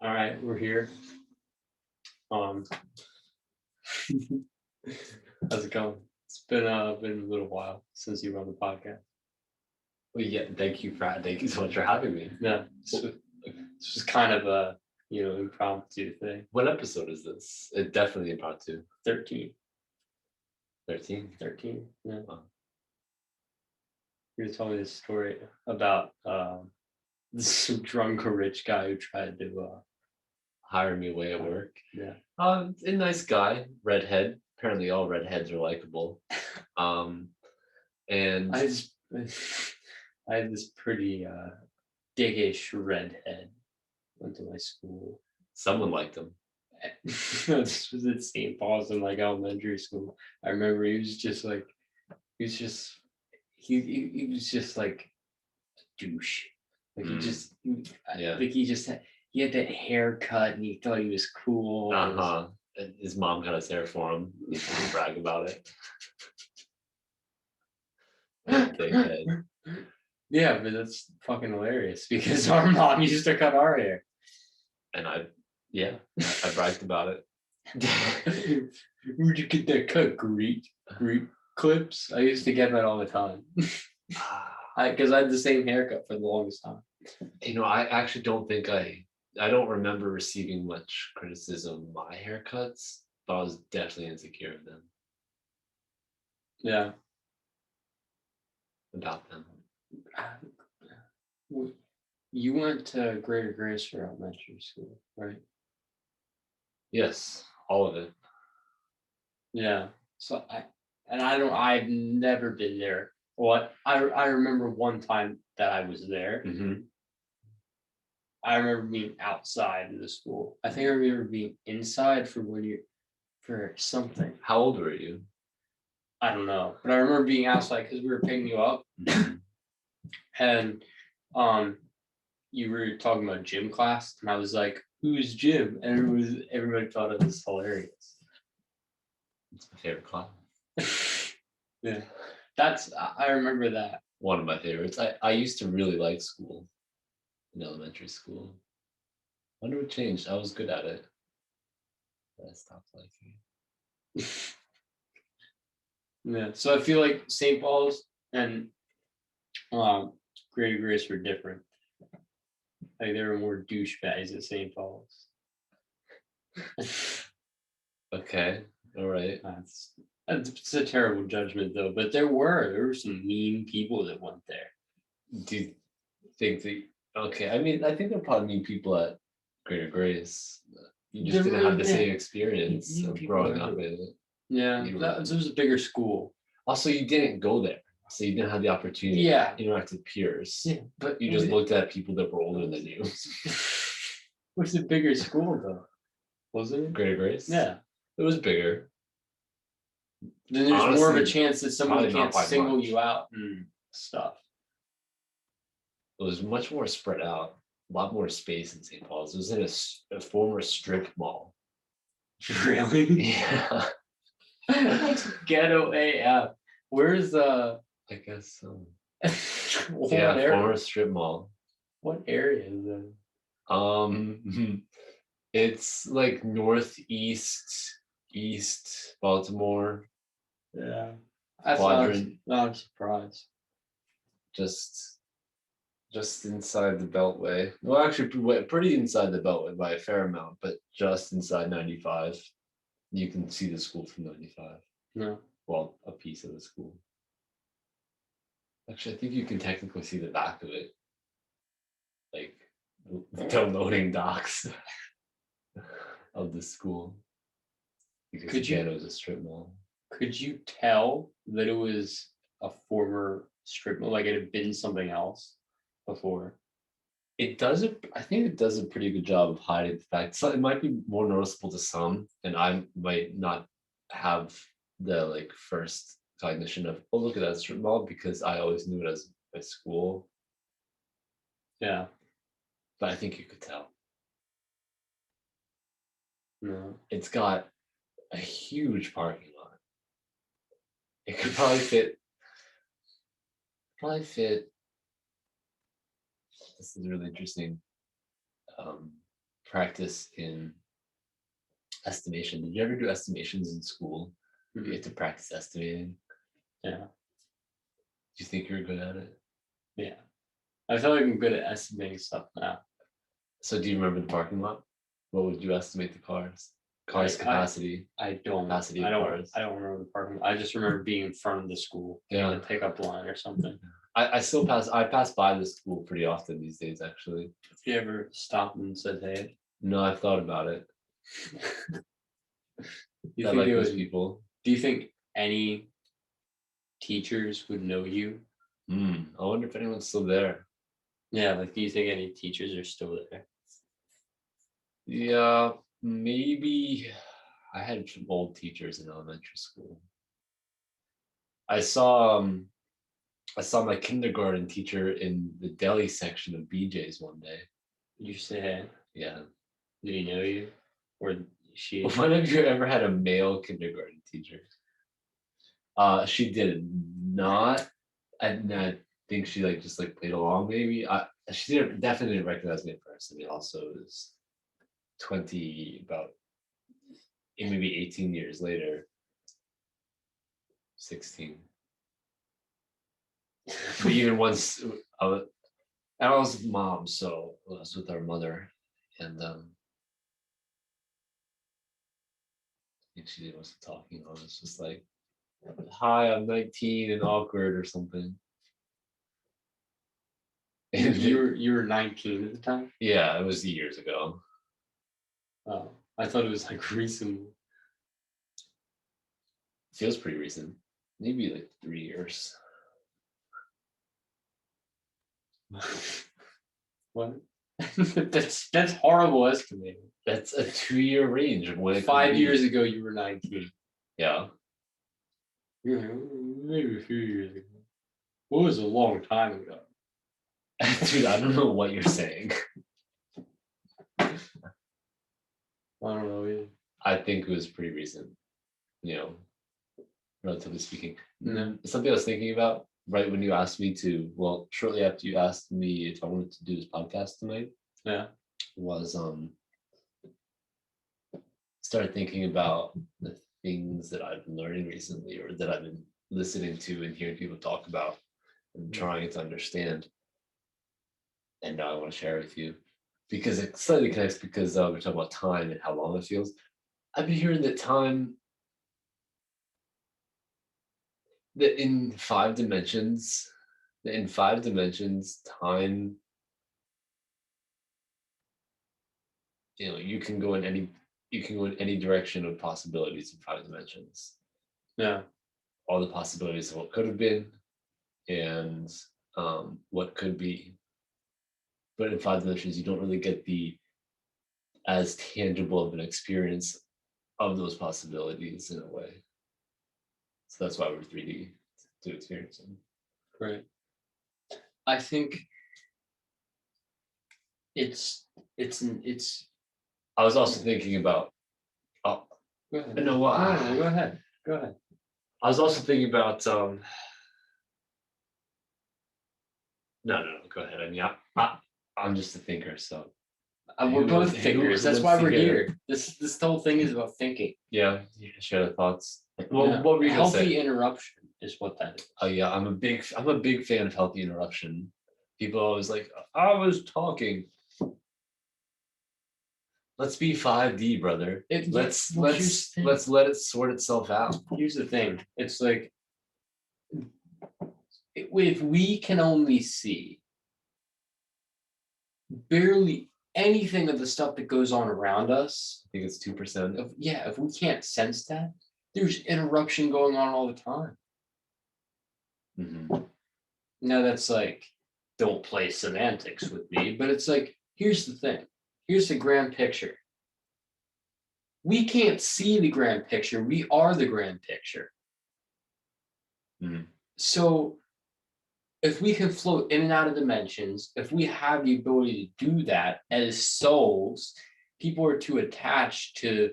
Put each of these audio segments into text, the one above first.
All right, we're here. Um, how's it going? It's been a little while since you were on the podcast. Well, yeah, thank you so much for having me. Yeah, it's just kind of a impromptu thing. What episode is this? It definitely impromptu. 13. 13? 13. Yeah. Wow. You were telling me this story about this drunk rich guy who tried to Hire me away at work. Yeah. A nice guy, redhead. Apparently, all redheads are likable. And I had this pretty dickish redhead. Went to my school. someone liked him. This was at St. Paul's in like elementary school. I remember he was just like he was just like a douche. Like I think he had that haircut and he thought he was cool. And his mom got his hair for him. He didn't brag about it. Big head. Yeah, but that's fucking hilarious because our mom used to cut our hair. And I bragged about it. Where'd you get that cut? Greek clips. I used to get that all the time. Because I had the same haircut for the longest time. I actually don't think I don't remember receiving much criticism of my haircuts, but I was definitely insecure of them. Yeah. About them. You went to Greater Grace for elementary school, right? Yes, all of it. Yeah. So I've never been there. Well, I remember one time that I was there. Mm-hmm. I remember being outside of the school. I think I remember being inside for something. How old were you? I don't know, but I remember being outside because we were picking you up, and you were talking about gym class, and I was like, "Who's Jim?" And everybody thought it was hilarious. It's my favorite class. Yeah, I remember that. One of my favorites. I used to really like school in elementary school. I wonder what changed. I was good at it. But I stopped liking it. Yeah, so I feel like St. Paul's and Greater Grace were different. Like there were more douchebags at St. Paul's. Okay, all right. It's a terrible judgment though, but there were some mean people that went there. Do you think that? Okay, I mean, I think there are probably mean people at Greater Grace. You just didn't have the same experience of growing up in it. Yeah, it was a bigger school. Also, you didn't go there, so you didn't have the opportunity to interact with peers. Yeah, but you just looked at people that were older than you. What's a bigger school though? Wasn't it? Greater Grace? Yeah. It was bigger. Then there's more of a chance that someone can't single you out and stuff. It was much more spread out. A lot more space in St. Paul's. It was in a former strip mall. Really? Yeah. That's ghetto AF. Where's I guess so. Former strip mall. What area is that? It's like northeast, east Baltimore. Yeah. That's not a surprise. Just inside the Beltway. Well, actually, pretty inside the Beltway by a fair amount, but just inside 95. You can see the school from 95. No. Well, a piece of the school. Actually, I think you can technically see the back of it. Like, the loading docks of the school. Because again, it was a strip mall. Could you tell that it was a former strip mall, like it had been something else before? I think it does a pretty good job of hiding the fact. So it might be more noticeable to some, and I might not have the first cognition of, oh, look at that strip mall, because I always knew it as my school. Yeah. But I think you could tell. No. It's got a huge parking lot. It could probably fit. This is really interesting. practice in estimation. Did you ever do estimations in school? You get to practice estimating. Yeah. Do you think you're good at it? Yeah. I feel like I'm good at estimating stuff now. So do you remember the parking lot? What would you estimate the cars capacity? I don't remember the parking. I just remember being in front of the school in Yeah. the pickup line or something. I pass by the school pretty often these days, actually. Have you ever stopped and said, hey? No, I've thought about it. You I think like they those would, people. do you think any teachers would know you? I wonder if anyone's still there. Yeah, like do you think any teachers are still there? Yeah, maybe. I had some old teachers in elementary school. I saw my kindergarten teacher in the deli section of BJ's one day. Did you say, hey? Yeah. Did he know you? Or she? When have you ever had a male kindergarten teacher? She did not. I think she just played along. Maybe she definitely didn't recognize me at first. I mean, also it was maybe 18 years later, 16. But even once I was with mom, so I was with our mother, and I think she wasn't talking. I was just like, "Hi, I'm 19 and awkward" or something. And You were 19 at the time? yeah, it was years ago. Oh, I thought it was like recently. Feels pretty recent. Maybe like 3 years. What? that's horrible estimating. That's a 2-year range of when it could 5 be. years ago, you were 19. Yeah. You're like, maybe a few years ago. What was a long time ago? Dude, I don't know what you're saying. I don't know either. I think it was pretty recent, relatively speaking. No. Something I was thinking about right when you asked me shortly after you asked me if I wanted to do this podcast tonight. Yeah. Was started thinking about the things that I've been learning recently or that I've been listening to and hearing people talk about and trying to understand. And now I want to share with you because it slightly connects because we're talking about time and how long it feels. I've been hearing that that in 5 dimensions, time, you can go in any direction of possibilities in 5 dimensions. Yeah. All the possibilities of what could have been and what could be. But in 5 dimensions, you don't really get the as tangible of an experience of those possibilities in a way. So that's why we're 3D to experience them. Right. I think it's. I was also thinking about. Go ahead. No, Go ahead. Go ahead. I was also thinking about. No, go ahead. I mean, I'm just a thinker, so. We're both thinkers. That's why we're here. This whole thing is about thinking. Yeah, you can share the thoughts. Well, Yeah. what were you gonna say? Healthy interruption is what that is. Oh yeah, I'm a big fan of healthy interruption. People are always like, I was talking. Let's be 5D, brother. Let's let it sort itself out. Here's the thing. It's like if we can only see barely anything of the stuff that goes on around us. I think it's 2%. If we can't sense that, there's interruption going on all the time. Mm-hmm. Now that's like, don't play semantics with me, but it's like, here's the thing. Here's the grand picture. We can't see the grand picture. We are the grand picture. Mm-hmm. So if we can float in and out of dimensions, if we have the ability to do that as souls, people are too attached to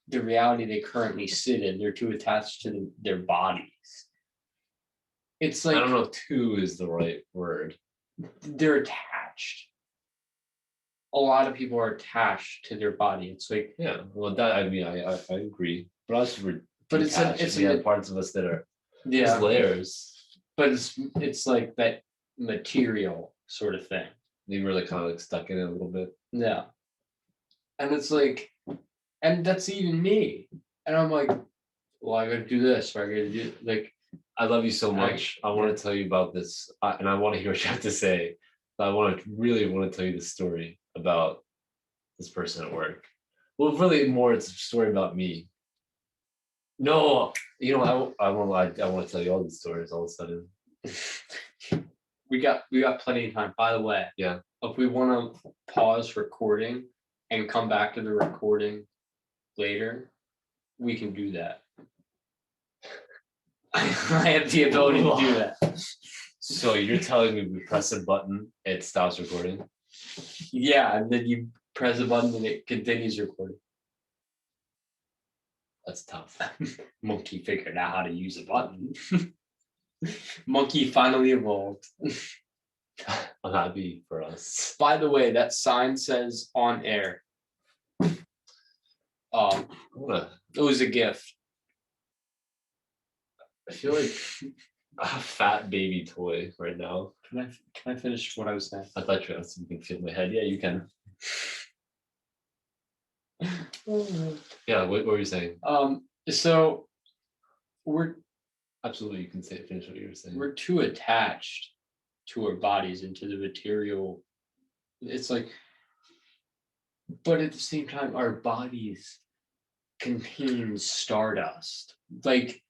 the reality they currently sit in. They're too attached to their bodies. It's like, I don't know if "too" is the right word. They're attached. a lot of people are attached to their body. It's like, Yeah, well, that I mean, I agree, but also we're but detached. We have parts of us that are just yeah, layers. but it's like that material sort of thing. They were like kind of like stuck in it a little bit. Yeah. And it's like, and that's even me. And I'm like, well, I gotta do this, or I gotta do like, I love you so I- much. I want to tell you about this, and I want to hear what you have to say. But I really want to tell you the story about this person at work. Well, really, more it's a story about me. No, you know, I want to tell you all these stories all of a sudden. we got plenty of time. By the way, Yeah. if we want to pause recording and come back to the recording later, we can do that. I have the ability to do that. So you're telling me we press a button, it stops recording? Yeah, and then you press a button and it continues recording. That's tough. Monkey figured out how to use a button. Monkey finally evolved. I'm happy for us. By the way, that sign says on air. It was a gift. I feel like a fat baby toy right now. Can I finish what I was saying? I thought you had something feel my head. Yeah, you can. Yeah, what were you saying? So we're Absolutely, you can say finish what you were saying. we're too attached to our bodies and to the material. It's like, but at the same time, our bodies contain stardust. Like,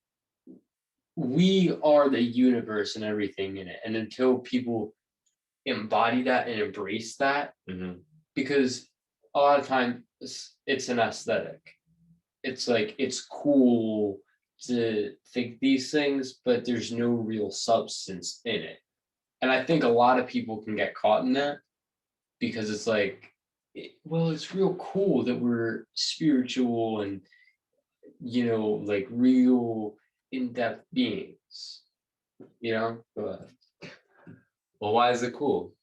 we are the universe and everything in it. And until people embody that and embrace that, Mhm. because a lot of times it's an aesthetic. It's like it's cool to think these things, but there's no real substance in it. And I think a lot of people can get caught in that because it's like, well, it's real cool that we're spiritual and, like real in-depth beings, but Well, why is it cool?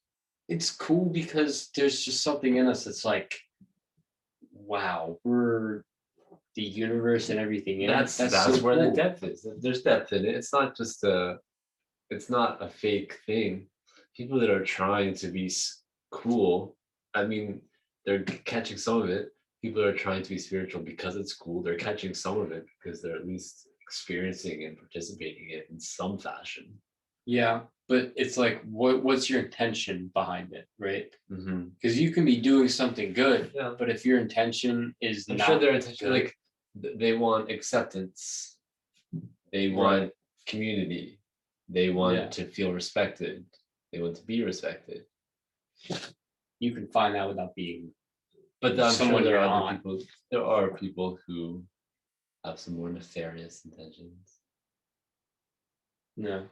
it's cool because there's just something in us that's like, wow, we're the universe and everything in it. That's so where the cool. depth is. There's depth in it. It's not just it's not a fake thing. People that are trying to be cool, I mean, they're catching some of it. People that are trying to be spiritual because it's cool, they're catching some of it because they're at least experiencing and participating in it in some fashion. Yeah, but it's like, what's your intention behind it, right? Mm-hmm. Because you can be doing something good, Yeah. but if your intention is I'm not sure their intention, good, like they want acceptance, they want community, they want to feel respected, they want to be respected. you can find that without being. But I'm Someone sure there you're are other not. people. There are people who have some more nefarious intentions. No.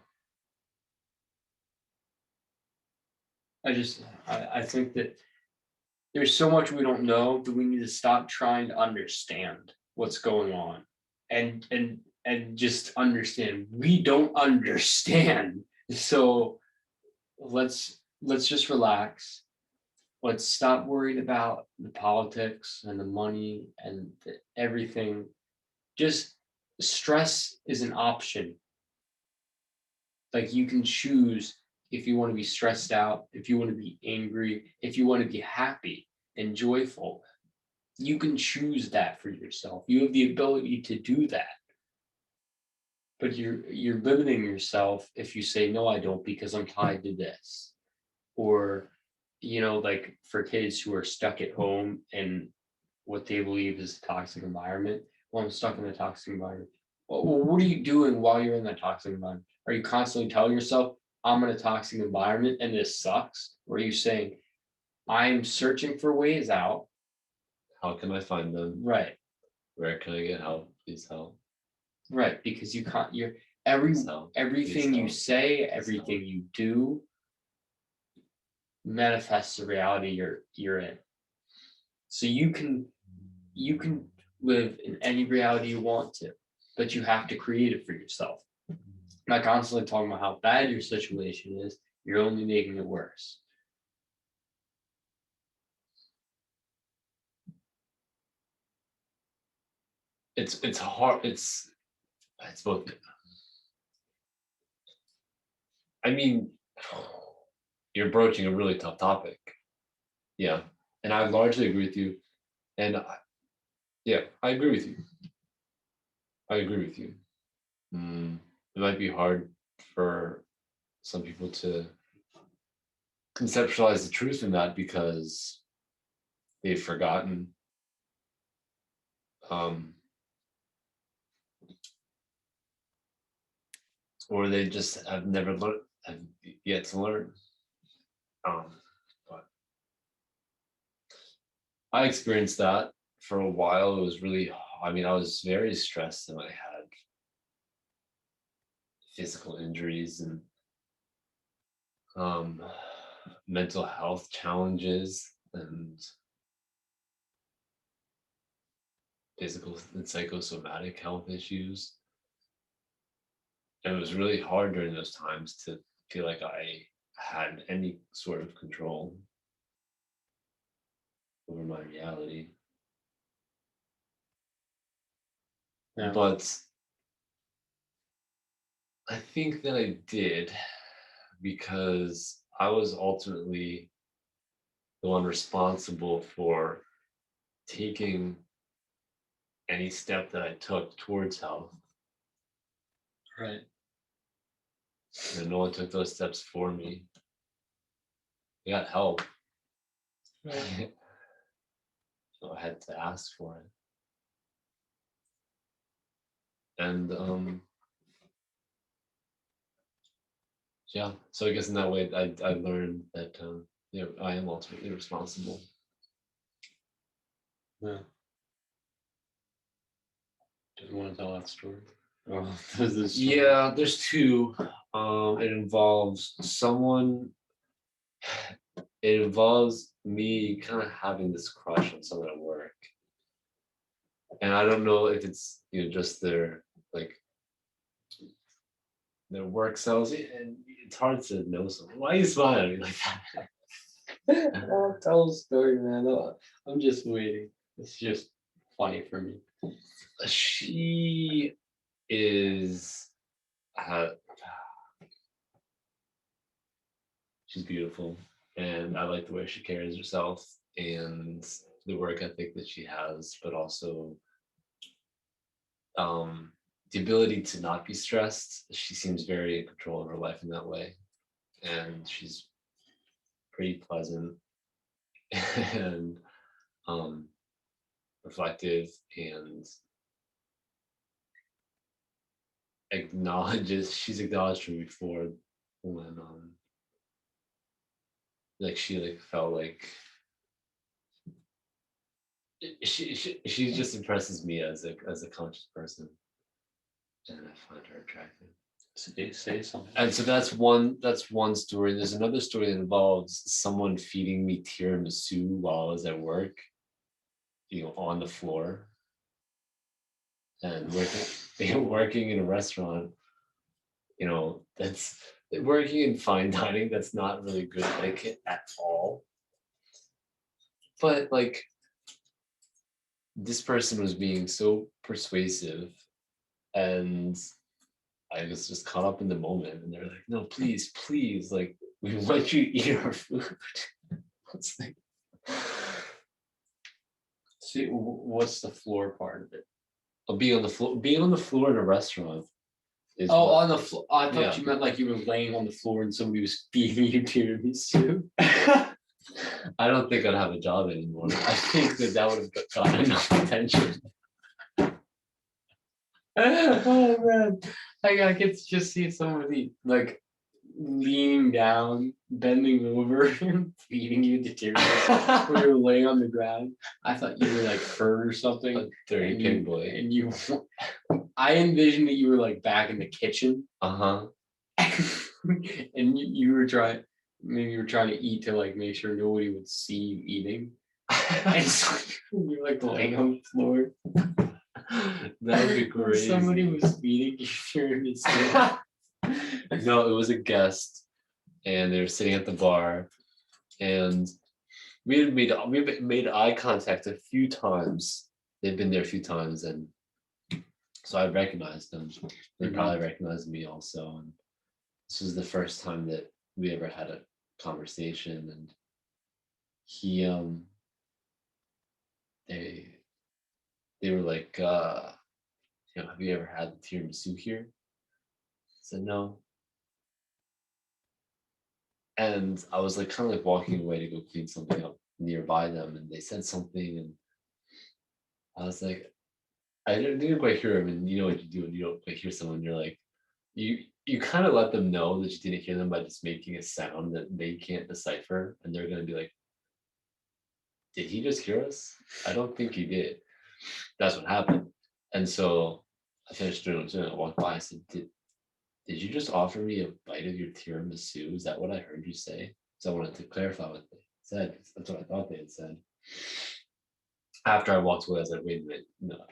I think that there's so much we don't know that we need to stop trying to understand what's going on and just understand we don't understand. So let's just relax. Let's stop worried about the politics and the money and everything. Just stress is an option. Like, you can choose if you want to be stressed out, if you want to be angry, if you want to be happy and joyful. You can choose that for yourself. You have the ability to do that. But you're limiting yourself if you say, no, I don't, because I'm tied to this. Or, like for kids who are stuck at home and what they believe is a toxic environment. Well, I'm stuck in a toxic environment. Well, what are you doing while you're in that toxic environment? Are you constantly telling yourself, I'm in a toxic environment and this sucks? Or are you saying, I'm searching for ways out? How can I find them? Right. Where can I get help? Please help. Right. Because you can't, everything you say, everything you do manifests the reality you're in. So you can live in any reality you want to, but you have to create it for yourself. Not constantly talking about how bad your situation is, you're only making it worse. it's hard. It's both. I mean, you're broaching a really tough topic. Yeah, and I largely agree with you. And yeah, I agree with you. I agree with you. It might be hard for some people to conceptualize the truth in that because they've forgotten, um, or they just have never learned, have yet to learn. Um, but I experienced that for a while. It was really, I mean, I was very stressed and I had physical injuries and um, mental health challenges and physical and psychosomatic health issues. And it was really hard during those times to feel like I had any sort of control over my reality. Yeah. But I think that I did because I was ultimately the one responsible for taking any step that I took towards health. Right. And no one took those steps for me. I got help. Right. So I had to ask for it. And yeah, so I guess in that way I learned that I am ultimately responsible. Yeah. Do you want to tell that story? Oh, this is Yeah, there's two. It involves someone. It involves me kind of having this crush on someone at work, and I don't know if it's just like their work sells, and it's hard to know someone. Why are you smiling at me like that? Oh, tell a story, man. Oh, I'm just waiting. It's just funny for me. She is. Uh, she's beautiful, and I like the way she carries herself and the work ethic that she has, but also um, the ability to not be stressed. She seems very in control of her life in that way, and she's pretty pleasant and um, reflective and acknowledges. She's acknowledged me before when like she like felt like she just impresses me as a conscious person, and I find her attractive. Say something. And so that's one story. There's another story that involves someone feeding me tiramisu while I was at work, on the floor and working in a restaurant, that's working in fine dining, that's not really good etiquette at all. But like this person was being so persuasive and I was just caught up in the moment and they're like, no, please, please, like we want you to eat our food. It's like, See, what's the floor part of it? being on the floor in a restaurant is Oh, what- on the floor. I thought Yeah. you meant like you were laying on the floor and somebody was feeding you tiramisu. I don't think I'd have a job anymore. I think that would have gotten enough attention. Oh man, I get to just see somebody like leaning down, bending over, and feeding you the tiramisu when you're laying on the ground. I thought you were like hurt or something. A dirty and pig you, boy. and you, I envisioned that you were like back in the kitchen, Uh-huh. and you were trying. Maybe you were trying to eat to like make sure nobody would see you eating. And so you're like laying on the floor. That would be And crazy. somebody was feeding you tiramisu. No, it was a guest, and they were sitting at the bar, and we had made eye contact a few times. They'd been there a few times, and So I recognized them. They Mhm. probably recognized me also. And this was the first time that we ever had a conversation. And he they they were like, have you ever had the tiramisu here? I said no. And I was like kind of like walking away to go clean something up nearby them, and they said something, and I was like, I didn't quite hear him. And you know what you do when you don't quite hear someone, you're like, you kind of let them know that you didn't hear them by just making a sound that they can't decipher, and they're gonna be like, did he just hear us? I don't think he did. That's what happened. And so I finished doing what I was doing. I walked by. I said, did you just offer me a bite of your tiramisu? Is that what I heard you say? So I wanted to clarify what they said. 'Cause that's what I thought they had said. After I walked away, I was like, wait a minute, no. Have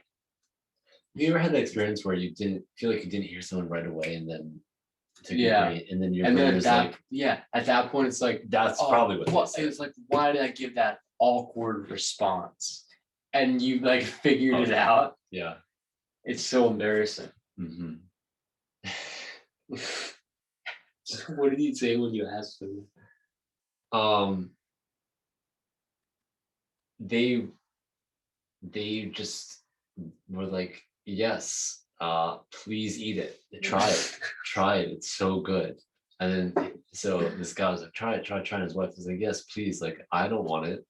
you ever had that experience where you didn't feel like you didn't hear someone right away, and then it took your Yeah. brain, and then your And brain then was that, like, yeah, at that point, it's like, that's oh, probably what they what? said. It's like, why did I give that awkward response? And you like figured it out. Yeah. It's so embarrassing. Hmm. What did he say when you asked him? Um, they just were like, yes, please eat it. Try it. Try it. It's so good. And then so this guy was like, try it, try it, try it. And his wife was like, yes, please. Like, I don't want it.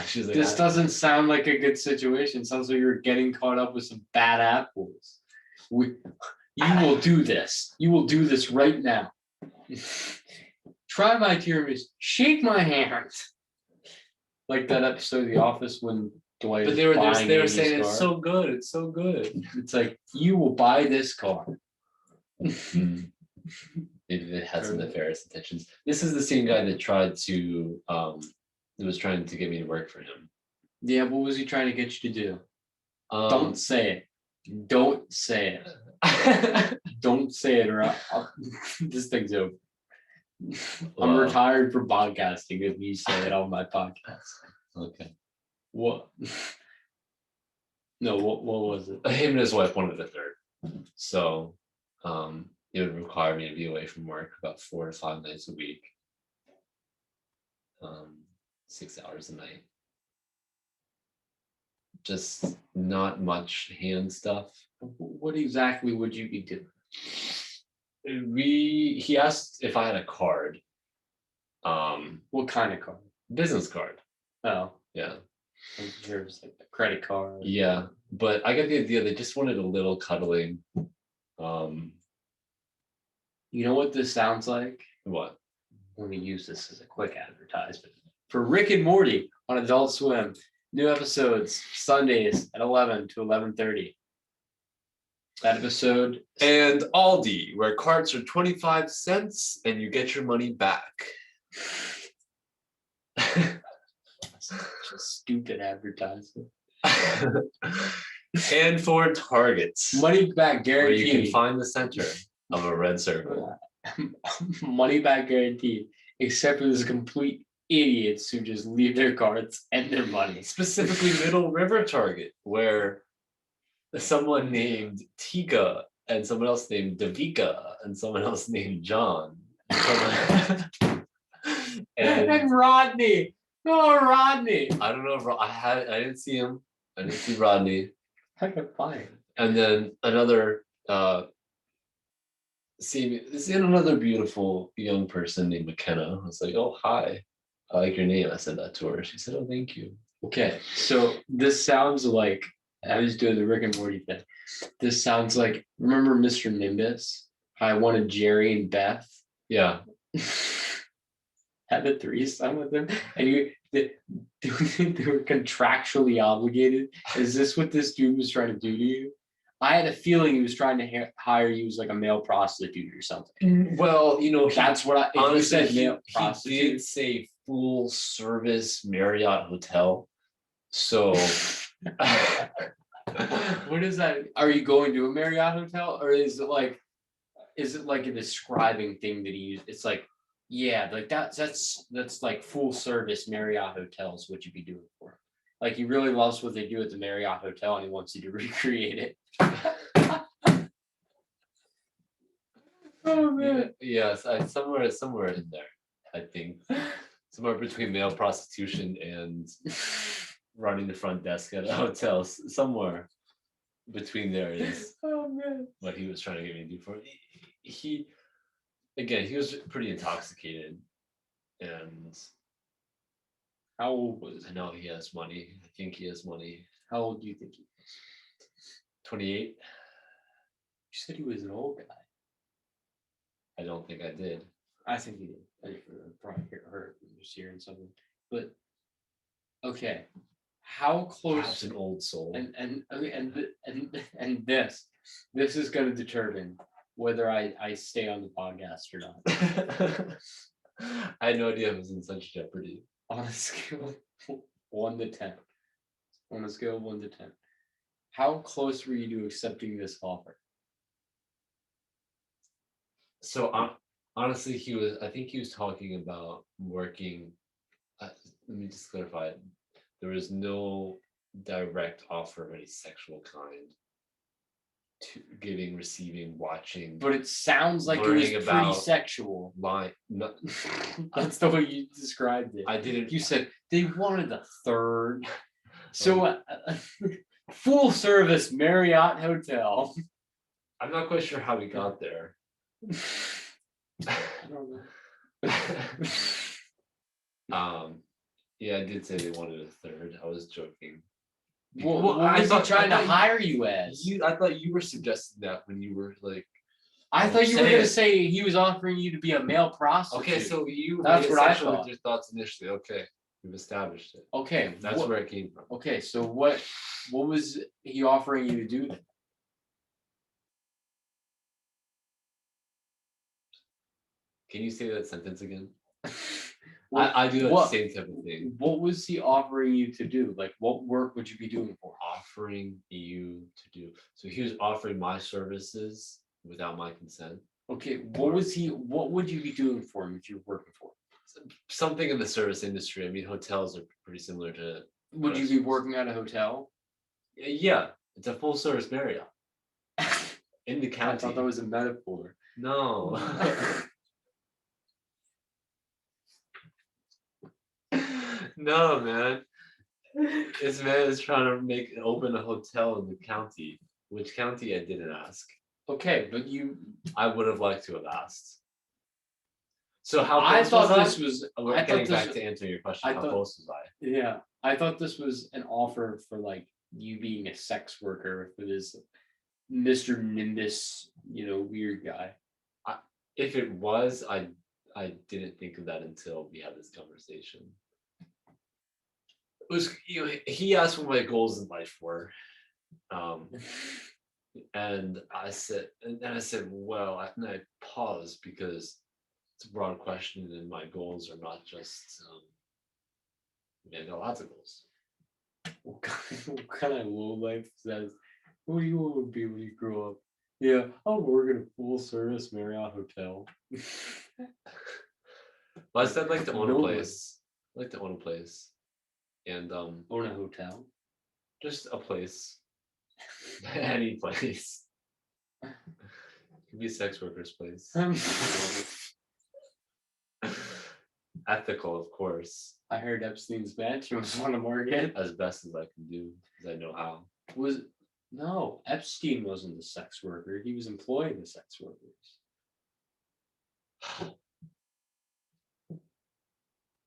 She's like, This doesn't sound like a good situation. Sounds like you're getting caught up with some bad apples. You will do this. You will do this right now. Try my tiramisu. Shake my hand. Like that episode of The Office when Dwight. but is they were buying they were Andy's saying it's car. so good, it's so good. It's like you will buy this car. Mm. Maybe they had some nefarious intentions. This is the same guy that tried to that was trying to get me to work for him. Yeah, what was he trying to get you to do? Don't say it. Don't say it. Don't say it, or this thing's over. I'm Wow. retired from podcasting if you say it on my podcast. Okay. What? No, what was it? Him and his wife wanted a third. So it would require me to be away from work about 4 to 5 nights a week. 6 hours a night. Just not much hand stuff. What exactly would you be doing? He asked if I had a card. What kind of card? Business card. Oh, Yeah. I'm sure it was like a credit card. Yeah. But I got the idea they just wanted a little cuddling. You know what this sounds like? What? Let me use this as a quick advertisement for Rick and Morty on Adult Swim. New episodes Sundays at 11 to 11:30. That episode. And Aldi, where carts are 25 cents and you get your money back. Such a stupid advertisement. And for Targets, Money back where you can guaranteed. find the center of a red circle. Money back guaranteed, except for those complete idiots who just leave their cards and their money. Specifically, Middle River Target, where someone named Tika and someone else named Davika and someone else named John. And Rodney. Oh, Rodney. I don't know if I didn't see him. I didn't see Rodney. I can find. And then another another beautiful young person named McKenna. I was like, oh, hi. I like your name. I said that to her. She said, oh, thank you. Okay, so this sounds like I was doing the Rick and Morty thing. This sounds like, remember Mr. Nimbus? I wanted Jerry and Beth. Yeah. Had a threesome with them, and they were contractually obligated. Is this what this dude was trying to do to you? I had a feeling he was trying to hire you as like a male prostitute or something. Well, That's what I. Honestly, you said male he prostitute. did say full service Marriott hotel. So What is that? Are you going to a Marriott hotel, or is it like a describing thing that he used? It's like, yeah, like that's like full service Marriott hotels. What you be doing for him? Like he really loves what they do at the Marriott Hotel, and he wants you to recreate it. Oh man. Yes, somewhere in there, I think. Somewhere between male prostitution and running the front desk at a hotel. Somewhere between there is Oh man. what he was trying to get me to do for it. He again, he was pretty intoxicated, and How old was I he? know he has money. I think he has money. How old do you think he was? 28. You said he was an old guy. I don't think I did. I think he did. I probably heard just hearing something. But okay, how close? Perhaps an old soul. And okay, and this is going to determine whether I stay on the podcast or not. I had no idea it was in such jeopardy. On a scale of 1 to 10. On a scale of 1 to 10. How close were you to accepting this offer? So honestly, I think he was talking about working. Let me just clarify. There was no direct offer of any sexual kind. To giving, receiving, watching. But it sounds like it was Learning pretty about- sexual. Line. No, That's the way you described it. I didn't. You said they wanted a third. So full service Marriott hotel. I'm not quite sure how we got there. I don't know. Yeah, I did say they wanted a third. I was joking. What I was he thought- trying to I thought hire you as? I thought you were suggesting that when you were like. I thought you were Say going to it. say he was offering you to be a male prostitute. Okay, so you That's made it what I sexual with thought. your thoughts initially. Okay, we've established it. Okay, That's where it came from. okay. So what was he offering you to do then? Can you say that sentence again? What- I do that what- same type of thing. What was he offering you to do? Like, what work would you be doing for him? Offering you to do. So he was offering my services without my consent. Okay, what would you be doing for him if you were working for him? Something in the service industry. I mean, hotels are pretty similar to. Would you be working at a hotel? Yeah, it's a full service Marriott in the I county. thought that was a metaphor. No. No, man. This man is trying to open a hotel in the county. Which county I didn't ask. Okay, but I would have liked to have asked. So how I close thought was this was. We're I thought getting this back was- to answer your question. I How thought- close was I? Yeah, I thought this was an offer for like you being a sex worker for this Mr. Nimbus, weird guy. If it was, I didn't think of that until we had this conversation. It was he asked what my goals in life were, and I said, well, and I paused because it's a broad question, and my goals are not just. I got lots of goals. What kind of low life says? What do you want to be when you grow up? Yeah, I'll work at a full service Marriott hotel. But I said I'd like to own a No place. I'd like to own a place, and Own a hotel. just a place, any place. It could be a sex worker's place. Ethical, of course, I heard Epstein's mansion was on the market. as best as I can do, because I know how. No, Epstein wasn't the sex worker. He was employing the sex workers.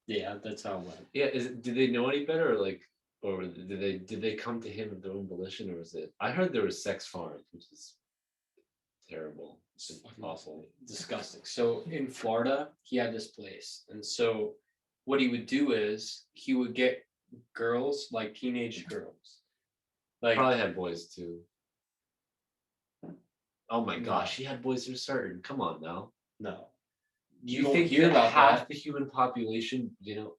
Yeah, that's how it went. Yeah, did they know any better, or did they come to him of their own volition, or was it? I heard there was sex farms, which is terrible. It's awful. Disgusting. So in Florida, he had this place. And so what he would do is he would get girls, like teenage girls. Like Probably had boys too. Oh my No. gosh, he had boys for certain. Come on now. no. You don't think hear that about half that. the human population,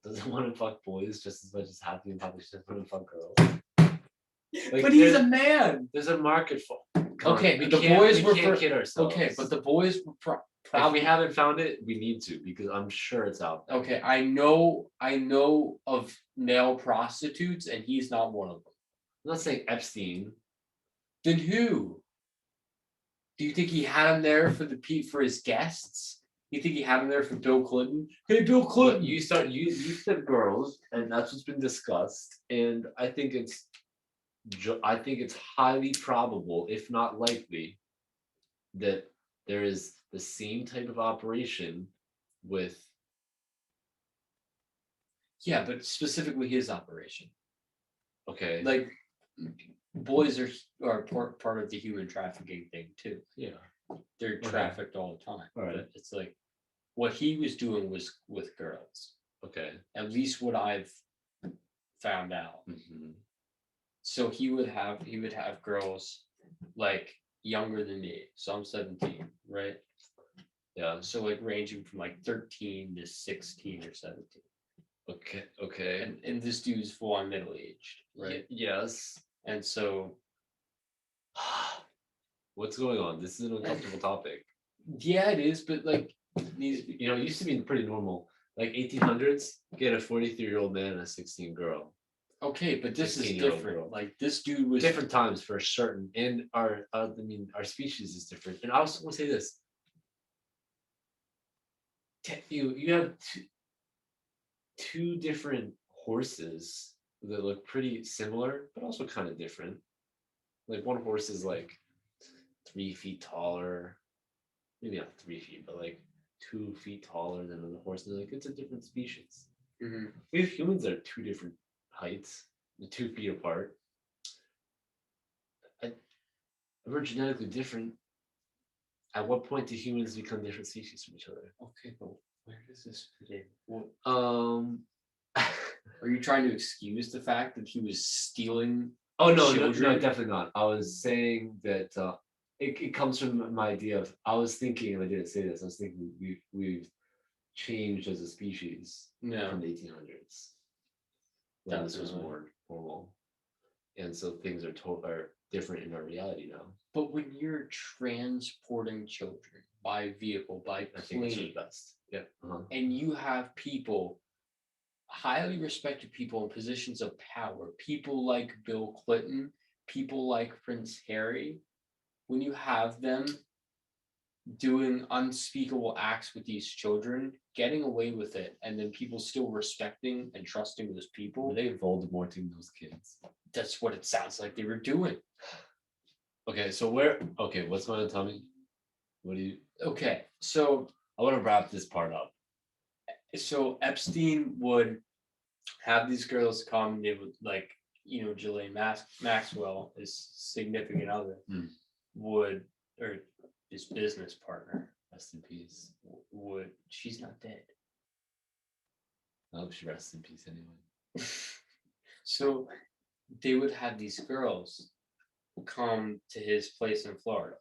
doesn't want to fuck boys just as much as half the human population doesn't want to fuck girls? Like, But he's a man. there's a market for. Okay, the the boys boys were can't for, kid ourselves. okay, but the boys were if we probably haven't found it, we need to because I'm sure it's out there. okay. I know of male prostitutes, and he's not one of them. I'm not saying Epstein. Then who? Do you think he had him there for for his guests? You think he had him there for Bill Clinton? Hey, Bill But Clinton. you said girls, and that's what's been discussed. And I think it's highly probable, if not likely, that there is the same type of operation with Yeah, but specifically his operation. okay. Like, boys are part of the human trafficking thing too. Yeah. They're Okay. trafficked all the time. All right. But it's like what he was doing was with girls. Okay. At least what I've found out. hmm So he would have girls like younger than me. So I'm 17, right? Yeah. So like ranging from like 13 to 16 or 17. Okay. Okay. And this dude's full on middle aged, right? Yes. And so What's going on? This is an uncomfortable topic. yeah, it is, but like these It used to be pretty normal. Like 1800s, get a 43-year-old man and a 16 girl. okay, but this is 16-year-old different. girl. Like this dude was Different times for certain, and our species is different. And I also want to say this: you have two different horses that look pretty similar, but also kind of different. Like one horse is like 3 feet taller, maybe not 3 feet, but like 2 feet taller than another horse. And like it's a different species. Mhm. We have humans that are two different heights, 2 feet apart. We're genetically different. At what point do humans become different species from each other? Okay, but where does this fit in? What, Um. are you trying to excuse the fact that he was stealing? Oh no, Children? definitely not. I was saying that it comes from my idea of I was thinking, and I didn't say this. I was thinking we've changed as a species No. from the 1800s when this was Definitely. more normal, and so things are different in our reality now. But when you're transporting children by vehicle, by I think it's for the plane, best. Yeah. Uh-huh. and you have people, highly respected people in positions of power, people like Bill Clinton, people like Prince Harry, when you have them doing unspeakable acts with these children, getting away with it, and then people still respecting and trusting those Were people, they Voldemorting those kids? that's what it sounds like they were doing. Okay, what's going on, Tommy? What do you? Okay, so I want to wrap this part up. Epstein would have these girls come, they would like, Ghislaine Maxwell, his significant other, would, or his business partner, Rest in peace. would, she's not dead. I hope she rests in peace anyway. So they would have these girls come to his place in Florida,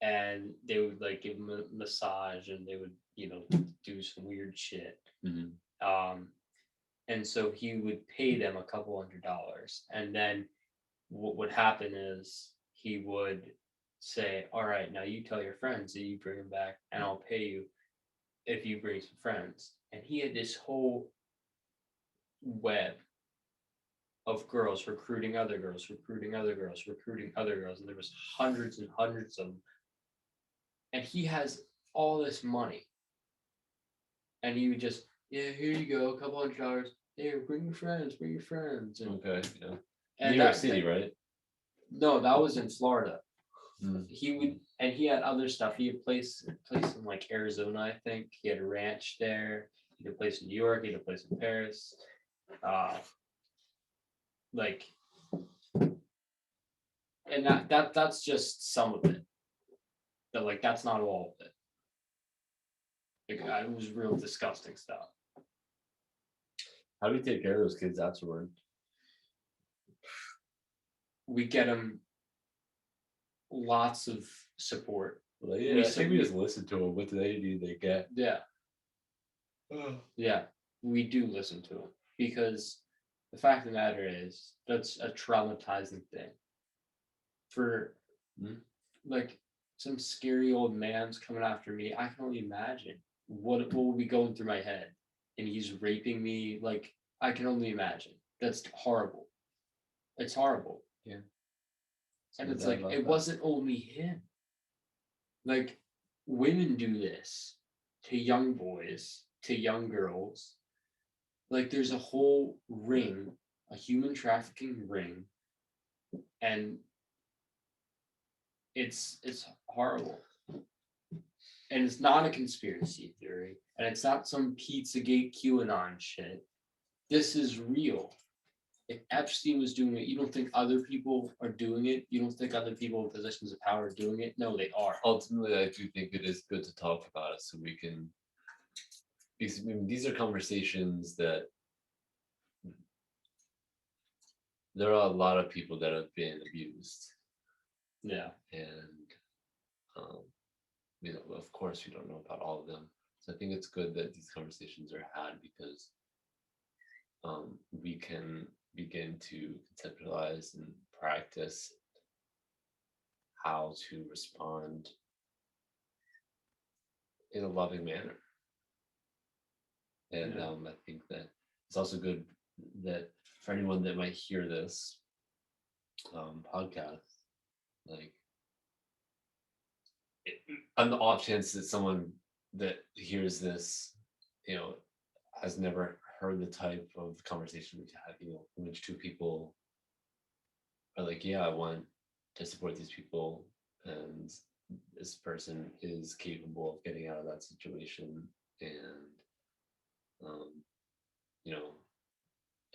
and they would like give him a massage, and they would, do some weird shit. And so he would pay them a couple $100, and then what would happen is he would say, all right, now you tell your friends that you bring them back, and I'll pay you if you bring some friends. And he had this whole web of girls recruiting other girls, recruiting other girls, recruiting other girls, and there was hundreds and hundreds of them. And he has all this money, and he would just, yeah, here you go, a couple $100. Here, bring your friends. And, Okay, yeah. and New York City, right? no, that was in Florida. Mm. He would, and he had other stuff. He had a place in like Arizona, I think. He had a ranch there. He had a place in New York. He had a place in Paris. Like, and that's just some of it. But like, that's not all of it. Like, it was real disgusting stuff. How do you take care of those kids afterward? We get them lots of support. Like, yeah, I think we just listen to them. What do they need? They get. Yeah. Yeah, we do listen to them because the fact of the matter is that's a traumatizing thing for like some scary old man's coming after me. I can only imagine what will be going through my head, and he's raping me. Like I can only imagine. That's horrible. It's horrible. Yeah. And it's like it wasn't only him. Like women do this to young boys, to young girls. Like there's a whole ring, a human trafficking ring, and it's horrible. And it's not a conspiracy theory, and it's not some Pizzagate QAnon shit. This is real. If Epstein was doing it, you don't think other people are doing it? You don't think other people in positions of power are doing it? No, they are. Ultimately, I do think it is good to talk about it so we can, because I mean, these are conversations that there are a lot of people that have been abused, Yeah. and you know, of course, we don't know about all of them. So I think it's good that these conversations are had because we can begin to conceptualize and practice how to respond in a loving manner. And Yeah. I think that it's also good that for anyone that might hear this podcast, like on the off chance that someone that hears this, you know, has never heard the type of conversation we had, you know, in which two people are like, yeah, I want to support these people, and this person is capable of getting out of that situation, and you know,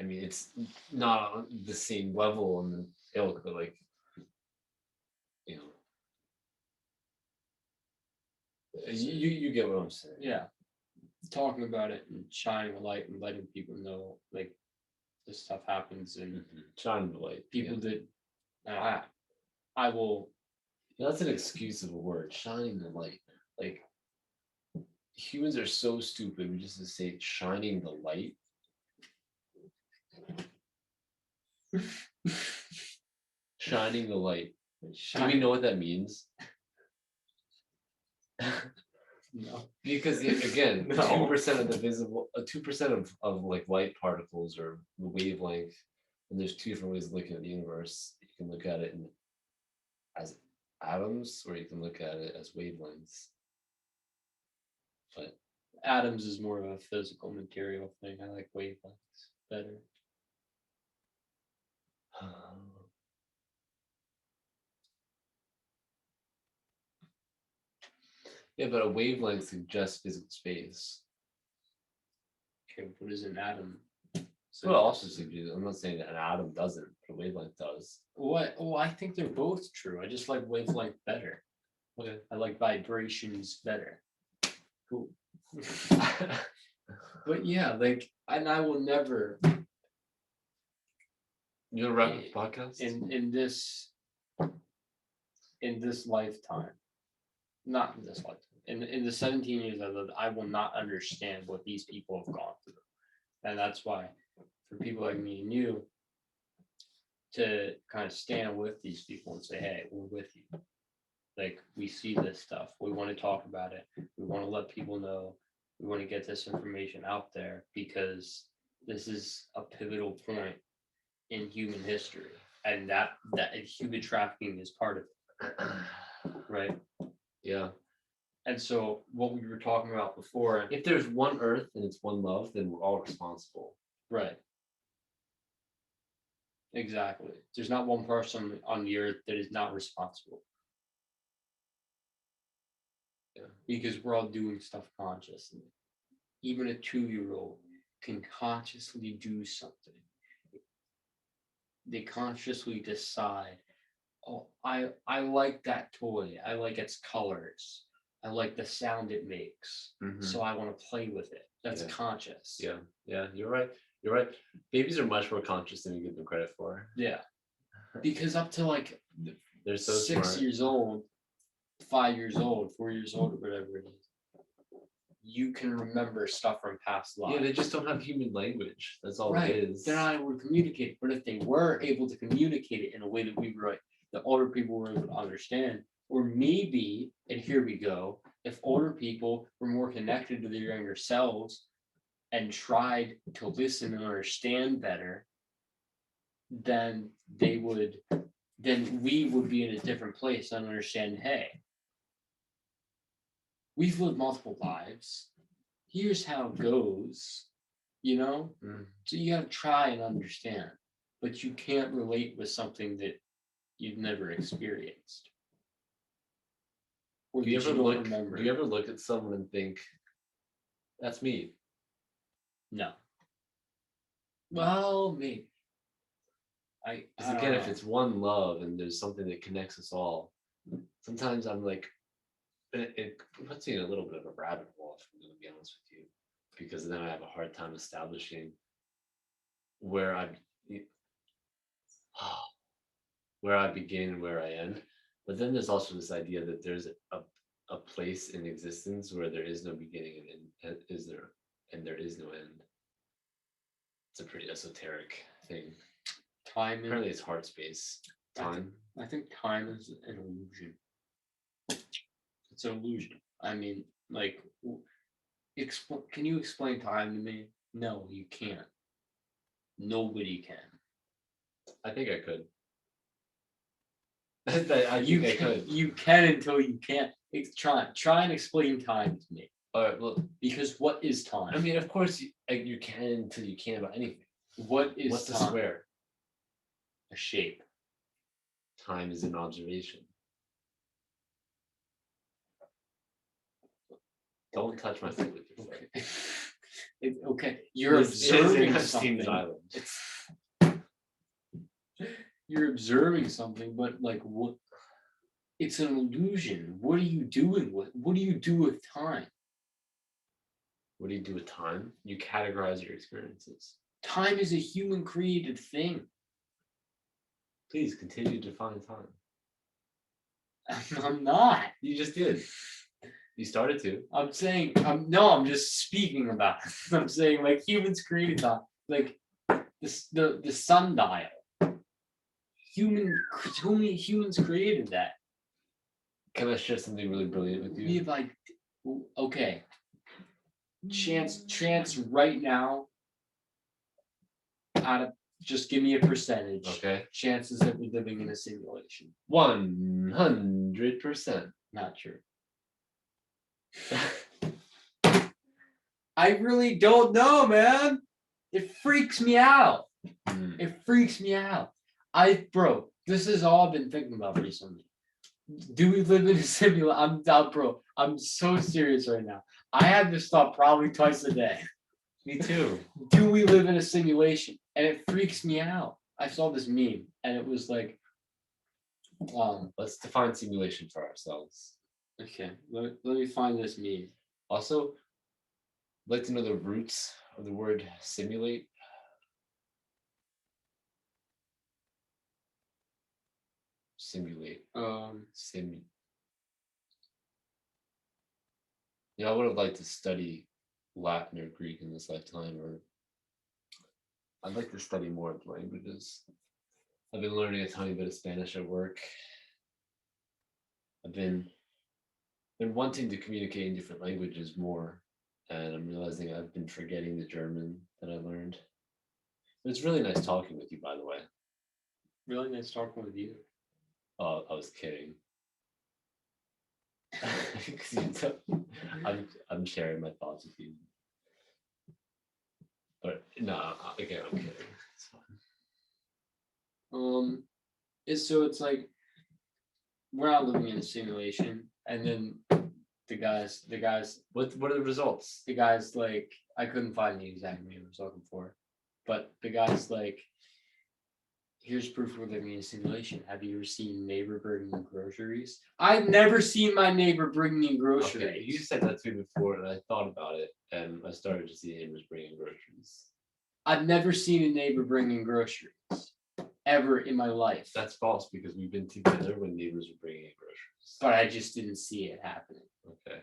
I mean, it's not on the same level in the ilk, but like, you know, you get what I'm saying. Yeah. Talking about it and shining a light and letting people know like this stuff happens and Shining the light. people that I will. That's an excusable word. Shining the light. Like humans are so stupid. We just say shining the light. Shining the light. Do we know what that means? No. Because again, No. 2% of the visible, 2% of like light particles or the wavelength, and there's two different ways of looking at the universe. You can look at it as atoms, or you can look at it as wavelengths. But Atoms is more of a physical material thing. I like wavelengths better. Yeah, but a wavelength suggests physical space. Okay, what is an atom? So it also suggests, I'm not saying that an atom doesn't, but a wavelength does. What? Oh, I think they're both true. I just like wavelength better. Okay. I like vibrations better. Cool. But yeah, like, and I will never. You want to wrap the podcast? In this lifetime, not in this lifetime, in the 17 years I lived, I will not understand what these people have gone through, and that's why, for people like me and you, to kind of stand with these people and say, hey, we're with you. Like we see this stuff, we want to talk about it, we want to let people know, we want to get this information out there because this is a pivotal point in human history, and that human trafficking is part of it, right? Yeah. And so what we were talking about before, If there's one Earth and it's one love, then we're all responsible. right? Exactly. There's not one person on the earth that is not responsible. Yeah. Because we're all doing stuff consciously. Even a 2-year-old can consciously do something. They consciously decide, oh, I like that toy. I like its colors. I like the sound it makes. So I want to play with it. That's conscious. Yeah. Yeah. You're right. You're right. Babies are much more conscious than we give them credit for. Yeah. Because up to like they're so 6 smart. years old, 5 years old, 4 years old, or whatever it is, you can remember stuff from past lives. Yeah, they just don't have human language. That's all right. it is. They're not able to communicate. But if they were able to communicate it in a way that we were, the older people were able to understand, Or maybe, and here we go, if older people were more connected to their younger selves and tried to listen and understand better, then then we would be in a different place and understand, hey, we've lived multiple lives. Here's how it goes, you know? Mm. So you gotta try and understand, but you can't relate with something that you've never experienced. Or Do you that ever you don't look? remember. Do you ever look at someone and think, "That's me"? No. Well, maybe. Because I don't again, if know. it's one love and there's something that connects us all, sometimes I'm like, it puts me in a little bit of a rabbit hole, if I'm going to be honest with you, because then I have a hard time establishing where I where I begin and where I end. But then there's also this idea that there's a place in existence where there is no beginning and is there and there is no end. It's a pretty esoteric thing. Time Apparently, is, it's heart space. I think, Time. I think time is an illusion. It's an illusion. I mean, like, can you explain time to me? No, you can't. Nobody can. I think I could. I You think I can, could. you can until you can't. Try and explain time to me. All right. Well, Because what is time? I mean, of course, you can until you can about anything. What is What's the time? square? A shape. Time is an observation. Don't touch my foot with your foot. Okay. Okay. You're It is observing an Epstein's something. Island. You're observing something, but like what? It's an illusion. What are you doing with? What do you do with time? What do you do with time? You categorize your experiences. Time is a human created thing. Please continue to define time. I'm not. You just did. You started to. I'm saying. No. I'm just speaking about. It. I'm saying like humans created time. Like the sundial. Humans created that. Can I share something really brilliant with We you? have like, okay. Chance right now. Out of just give me a percentage. Okay. Chances that we're living in a simulation. 100%. Not true. I really don't know, man. It freaks me out. Mm. It freaks me out. Bro, this is all I've been thinking about recently. Do we live in a simulation? I'm down, bro. I'm so serious right now. I have this thought probably twice a day. Me too. Do we live in a simulation? And it freaks me out. I saw this meme and it was like, Let's define simulation for ourselves. okay, let me find this meme. Also, I'd like to know the roots of the word simulate. Simulate. Yeah, I would have liked to study Latin or Greek in this lifetime, or I'd like to study more of the languages. I've been learning a tiny bit of Spanish at work. I've been wanting to communicate in different languages more, and I'm realizing I've been forgetting the German that I learned. It's really nice talking with you, by the way. Really nice talking with you. Oh, I was kidding. I'm sharing my thoughts with you. But no, again, I'm kidding. It's fine. It's like we're not living in a simulation, and then the guys, What are the results? the guys like I couldn't find the exact name I was looking for, but the guy's like, here's proof we're living in a simulation. Have you ever seen a neighbor bringing in groceries? I've never seen my neighbor bringing in groceries. Okay, you said that to me before, and I thought about it, and I started to see neighbors bringing groceries. I've never seen a neighbor bringing groceries ever in my life. That's false because we've been together when neighbors were bringing in groceries. But I just didn't see it happening. Okay,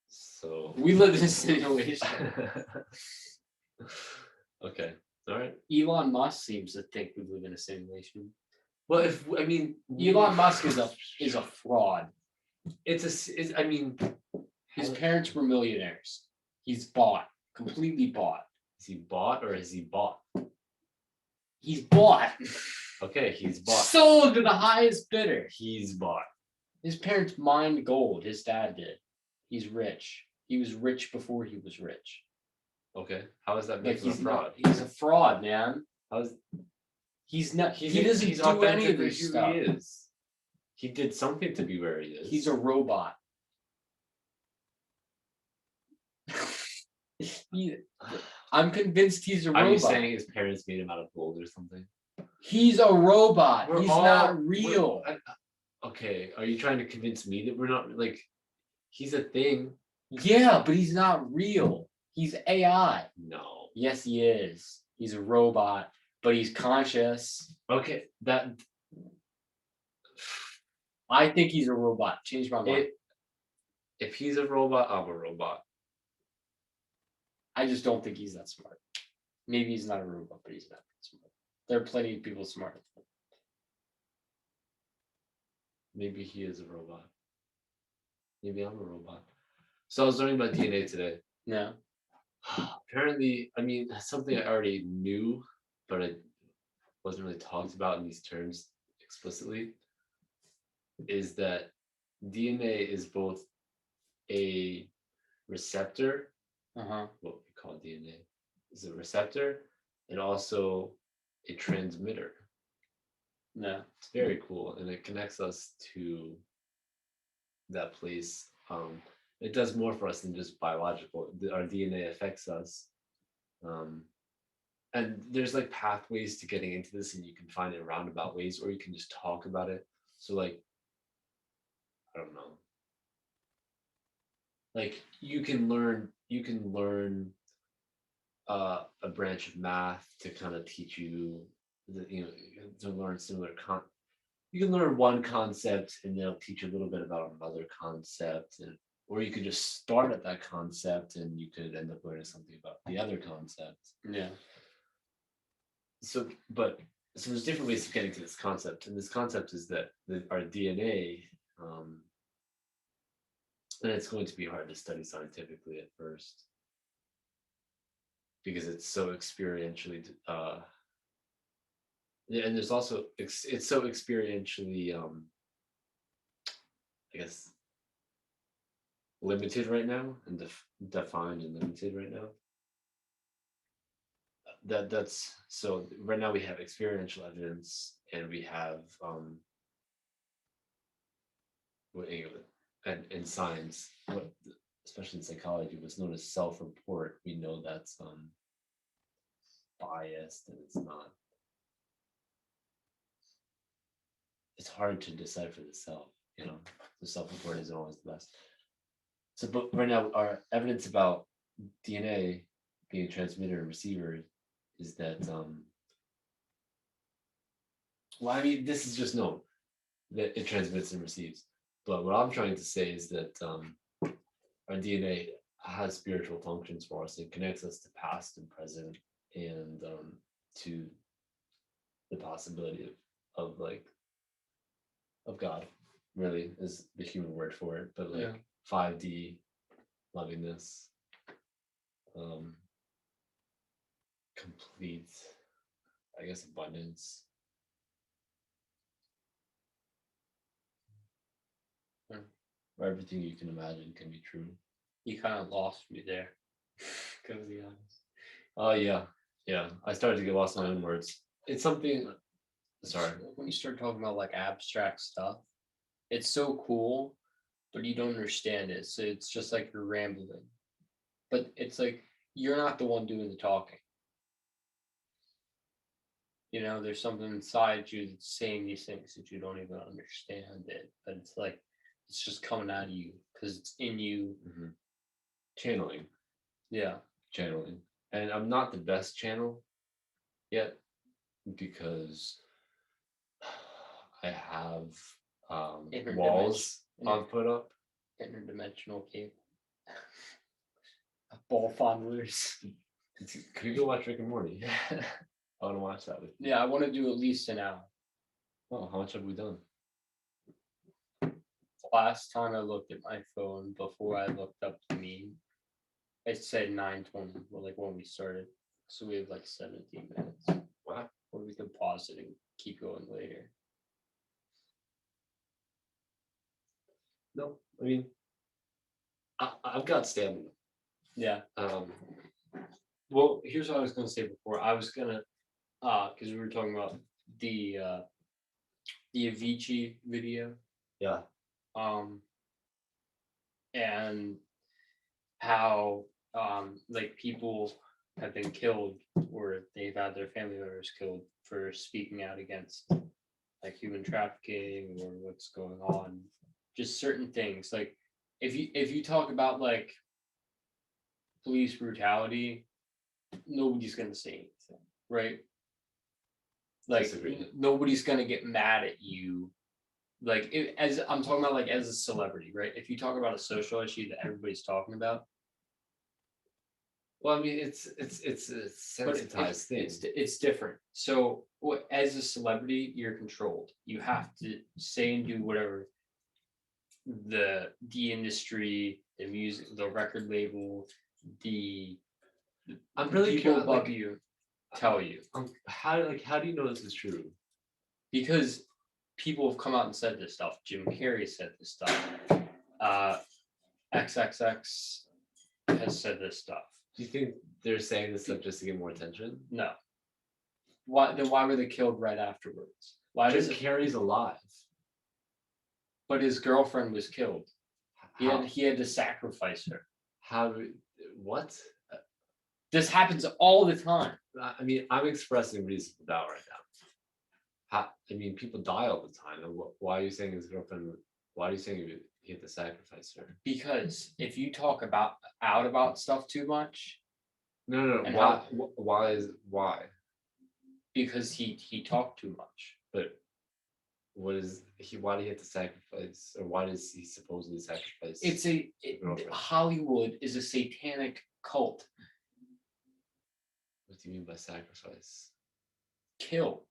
so We live in a simulation. Okay, all right. Elon Musk seems to think we live in a simulation. Well, Elon Musk is a fraud. I mean, His parents were millionaires. He's bought, completely bought. is he bought or is he bought? He's bought. Okay, he's bought. Sold to the highest bidder. He's bought. His parents mined gold. His dad did. He's rich. He was rich before he was rich. Okay, how is that But making him a he's fraud? not. He's a fraud, man. How's He's not. he's He doesn't he's do any authentic of for this who stuff. he is. He did something to be where he is. He's a robot. I'm convinced he's a Are you robot. saying his parents made him out of gold or something? He's a robot. We're He's all- not real. Okay, are you trying to convince me that we're not like? He's a thing. Yeah, but he's not real. He's AI. No. Yes, he is. He's a robot, but he's conscious. Okay, that I think he's a robot. Change my mind. if he's a robot, I'm a robot. I just don't think he's that smart. Maybe he's not a robot, but he's not that smart. There are plenty of people smarter. Maybe he is a robot. Maybe I'm a robot. So I was learning about DNA today. No. Apparently, I mean, something I already knew, but it wasn't really talked about in these terms explicitly, is that DNA is both a receptor, Uh-huh. what we call DNA, is a receptor, and also a transmitter. No. It's very cool, and it connects us to that place. It does more for us than just biological. Our DNA affects us, and there's like pathways to getting into this, and you can find it in roundabout ways, or you can just talk about it. So like, I don't know, like you can learn a branch of math to kind of teach you to learn you can learn one concept and they'll teach you a little bit about another concept, and or you could just start at that concept and you could end up learning something about the other concept. Yeah. So there's different ways of getting to this concept, and this concept is that our DNA, and it's going to be hard to study scientifically at first because it's so experientially and there's also it's so experientially I guess limited right now, and defined and limited right now. That's so right now we have experiential evidence, and we have and in science, especially in psychology, what's known as self-report. We know that's biased, and it's hard to decipher the self. The self-report isn't always the best. So, but right now, our evidence about DNA being a transmitter and receiver is that, well, I mean, this is just known that it transmits and receives. But what I'm trying to say is that our DNA has spiritual functions for us. It connects us to past and present, and to the possibility of God. Really, is the human word for it. But like 5D lovingness, complete, I guess, abundance. Where everything you can imagine can be true. You kind of lost me there. Gotta be honest. Oh yeah. I started to get lost in my own words. It's something. Sorry. When you start talking about like abstract stuff, it's so cool, but you don't understand it. So it's just like you're rambling. But it's like you're not the one doing the talking. There's something inside you that's saying these things that you don't even understand it. But it's like it's just coming out of you because it's in you. Mm-hmm. Channeling. Yeah. Channeling. And I'm not the best channel yet because I have walls I've put up. Interdimensional cable. Ball fondlers. Could we go watch Rick and Morty? I want to watch that with you. Yeah, I want to do at least an hour. Oh, how much have we done? last time I looked at my phone before I looked up the meme, it said 9:20, well, like when we started. So we have like 17 minutes. Wow. Or we could pause it and keep going later. No, I mean, I've got stamina. Yeah. Um, Well, here's what I was gonna say before. I was gonna because we were talking about the Avicii video. yeah. Um and how like people have been killed or they've had their family members killed for speaking out against like human trafficking or what's going on, just certain things. Like if you talk about like police brutality, nobody's gonna say anything, right? Like Disagree. nobody's gonna get mad at you. Like as I'm talking about, like as a celebrity, right? If you talk about a social issue that everybody's talking about, Well, I mean, it's a but sensitized thing. it's different. So as a celebrity, you're controlled. You have to say and do whatever the industry, the music, the record label, the I'm really people curious, above like, you tell you, how do you know this is true? because people have come out and said this stuff. Jim Carrey said this stuff. XXX has said this stuff. Do you think they're saying this stuff just to get more attention? No. Why were they killed right afterwards? Why Jim does it? Carrey's alive. But his girlfriend was killed. How? He had to sacrifice her. How? What? This happens all the time. I mean, I'm expressing reasonable doubt right now. I mean, people die all the time. And why are you saying his girlfriend? Why are you saying he had to sacrifice her? Because if you talk about stuff too much, No. And Why? because he talked too much. But what is he? Why do he have to sacrifice, or why does he supposedly sacrifice? Girlfriend. Hollywood is a satanic cult. What do you mean by sacrifice? Kill.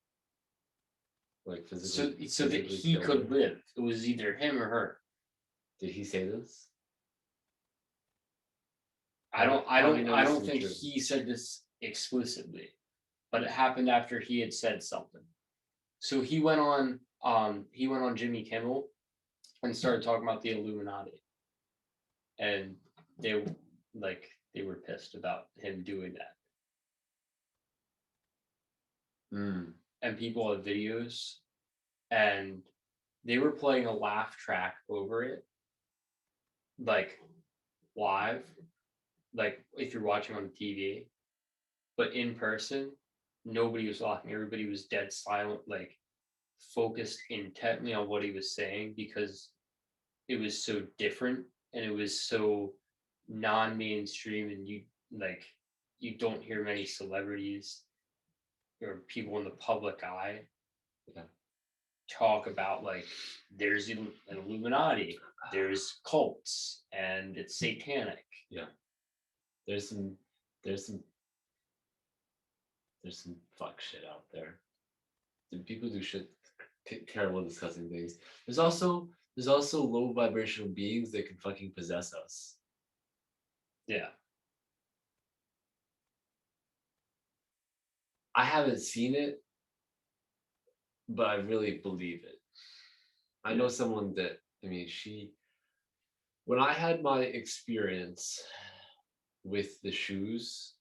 Like physically. So that he kill could her? live. It was either him or her. Did he say this? I don't How do you know this don't is think true? he said this explicitly, but it happened after he had said something. So he went on Jimmy Kimmel and started talking about the Illuminati. And they were pissed about him doing that. And people have videos and they were playing a laugh track over it, like live, like if you're watching on TV, but in person, nobody was laughing. Everybody was dead silent, like focused intently on what he was saying because it was so different and it was so non-mainstream, and you don't hear many celebrities or people in the public eye talk about like there's an Illuminati, there's cults, and it's satanic. Yeah. There's some fuck shit out there. People do shit, terrible, disgusting things. There's also low vibrational beings that can fucking possess us. Yeah. I haven't seen it, but I really believe it. I know someone that, I mean, when I had my experience with the shoes,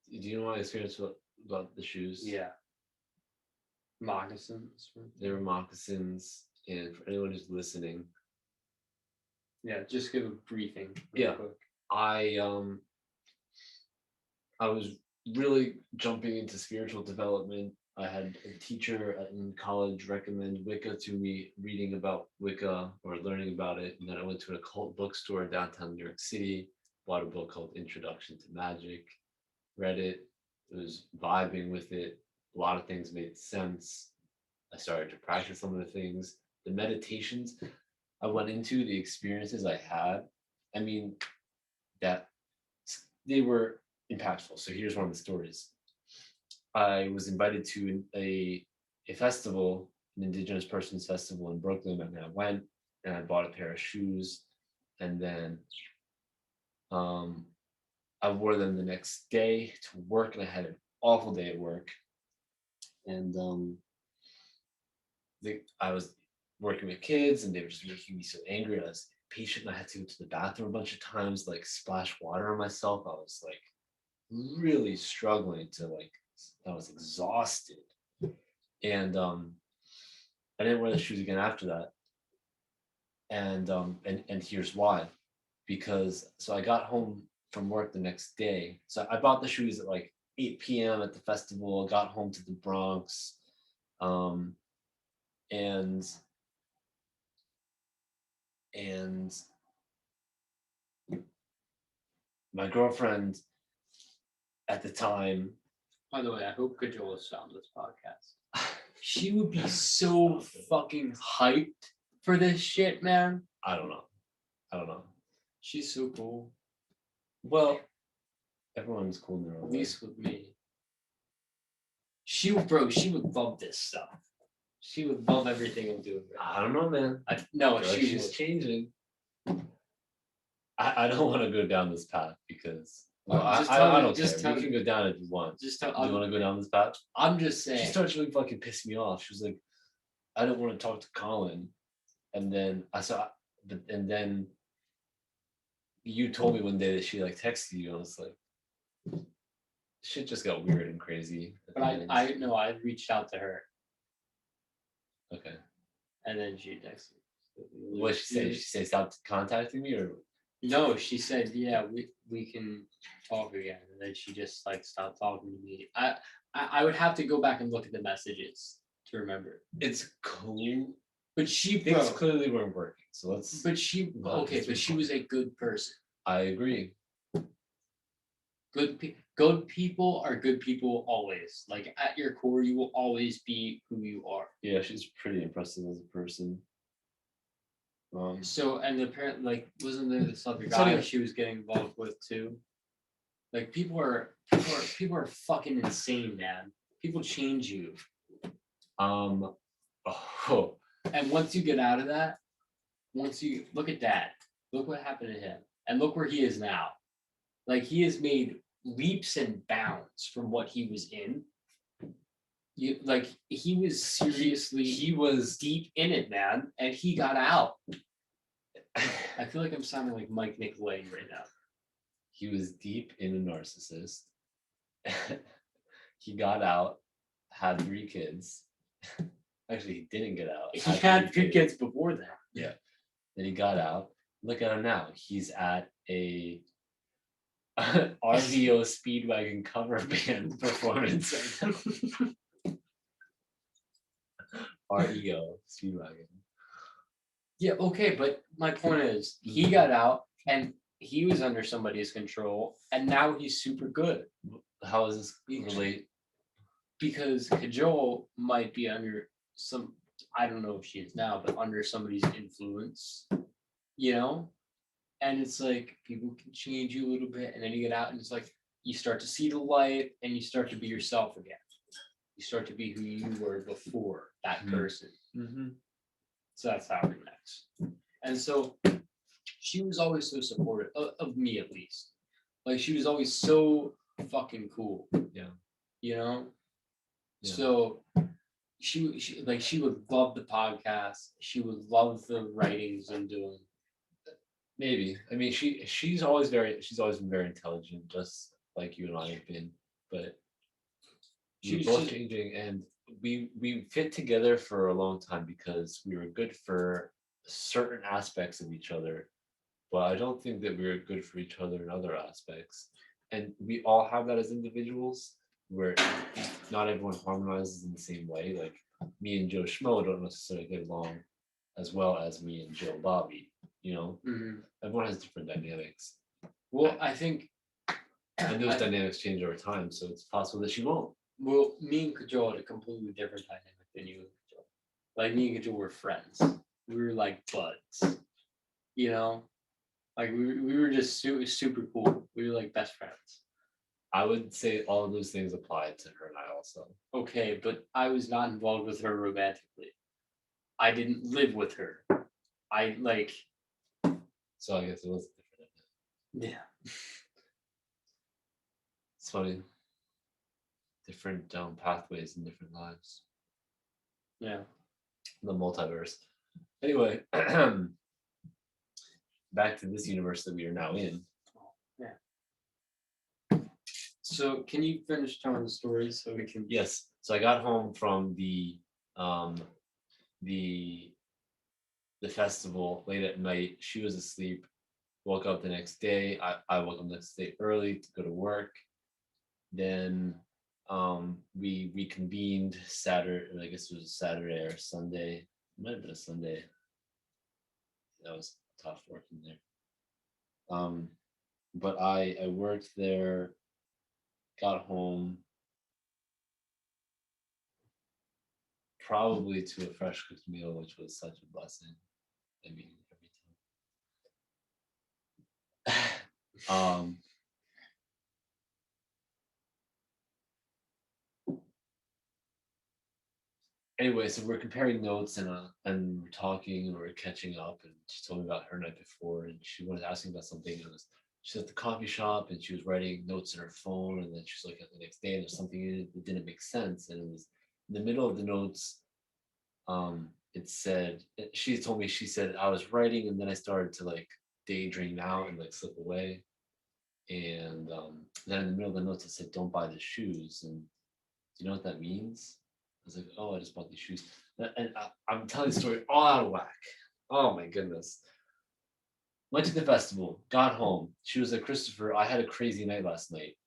do you know my experience about the shoes? Yeah. Moccasins. They were moccasins, and for anyone who's listening, Yeah, just give a briefing. Yeah. Quick. I was really jumping into spiritual development. I had a teacher in college recommend Wicca to me, reading about Wicca or learning about it. And then I went to an occult bookstore downtown New York City, bought a book called Introduction to Magic, read it, was vibing with it. A lot of things made sense. I started to practice some of the things. The meditations I went into, the experiences I had, I mean, that they were impactful. So here's one of the stories. I was invited to a festival, an Indigenous Persons Festival in Brooklyn, and I went. and I bought a pair of shoes, and then I wore them the next day to work, and I had an awful day at work. And I was working with kids, and they were just making me so angry. I was impatient. And I had to go to the bathroom a bunch of times, like splash water on myself. I was like really struggling to like. I was exhausted, and I didn't wear the shoes again after that. And here's why, because so I got home from work the next day. So I bought the shoes at like 8 p.m. at the festival. Got home to the Bronx, um, and and my girlfriend at the time. By the way, I hope Kajola's found this podcast. She would be so fucking hyped for this shit, man. I don't know. She's so cool. Well, everyone's cool in their own At way. least with me. She would love this stuff. She would love everything I'm doing. I don't know, man. No, I feel like she she's would. changing. I don't want to go down this path because I don't care. You can go down if you want. Do you want to go down this path? I'm just saying. She started really fucking pissing me off. She was like, I don't want to talk to Colin. And then and then you told me one day that she like texted you, and I was like, shit just got weird and crazy. But I know I reached out to her. Okay. And then she texted me. What did she say? Did she say stop contacting me, or? No, she said, yeah, we can talk again. And then she just like stopped talking to me. I would have to go back and look at the messages to remember. It's cool. But things clearly weren't working. So let's. But she was a good person. I agree. Good people are good people always. Like at your core, you will always be who you are. Yeah, she's pretty impressive as a person. So and apparently, like, wasn't there this other guy she was getting involved with too? Like people are fucking insane, man. People change you. Oh. And once you get out of that, once you look at that, look what happened to him, and look where he is now. Like he has made leaps and bounds from what he was in. He was seriously, he was deep in it, man, and he got out. I feel like I'm sounding like Mike Nicolay right now. He was deep in a narcissist. He got out, had 3 kids. Actually, he didn't get out. He had 3 kids before that. Yeah. Then he got out. Look at him now. He's at a RVO Speedwagon cover band performance right now. REO Speedwagon. Yeah, okay, but my point is, he got out and he was under somebody's control, and now he's super good. How is this relate? Because Kajol might be under some, I don't know if she is now, but under somebody's influence, you know? And it's like people can change you a little bit, and then you get out, and it's like you start to see the light, and you start to be yourself again. You start to be who you were before that person. Mm-hmm. So that's how it connects. And so she was always so supportive of me, at least. Like she was always so fucking cool. Yeah. You know? Yeah. So she would love the podcast. She would love the writings I'm doing. Maybe. I mean, she's always been very intelligent, just like you and I have been. But we're both changing, and we fit together for a long time because we were good for certain aspects of each other, but I don't think that we were good for each other in other aspects. And we all have that as individuals, where not everyone harmonizes in the same way. Like me and Joe Schmo don't necessarily get along as well as me and Joe Bobby. You know, Everyone has different dynamics. Well, I think, and those dynamics change over time, so it's possible that she won't. Well, me and Kajol had a completely different dynamic than you and Kajol. Like me and Kajol were friends. We were like buds. You know, like we were just super cool. We were like best friends. I would say all of those things apply to her and I also. Okay, but I was not involved with her romantically. I didn't live with her. I like, So I guess it was different. yeah, It's funny. Different pathways in different lives. yeah. The multiverse. Anyway, back to this universe that we are now in. Yeah. So can you finish telling the story so we can? Yes. So I got home from um the the festival late at night. She was asleep. Woke up the next day. I woke up the next day early to go to work. Then we reconvened Saturday. I guess it was a Saturday or Sunday. It might have been a Sunday. That was tough working there. But I worked there, got home probably to a fresh cooked meal, which was such a blessing. I mean, every time. Anyway, so we're comparing notes and we're talking and we're catching up. And she told me about her night before, and she wanted to ask me about something. And she was at the coffee shop and she was writing notes in her phone, and then she's looking at the next day and there's something in it that didn't make sense. And it was in the middle of the notes. It said she told me she said I was writing and then I started to like daydream out and like slip away. And then in the middle of the notes it said don't buy the shoes. And do you know what that means? I was like, oh, I just bought these shoes. And I'm telling the story all out of whack. Oh my goodness. Went to the festival, got home. She was like, Christopher, I had a crazy night last night.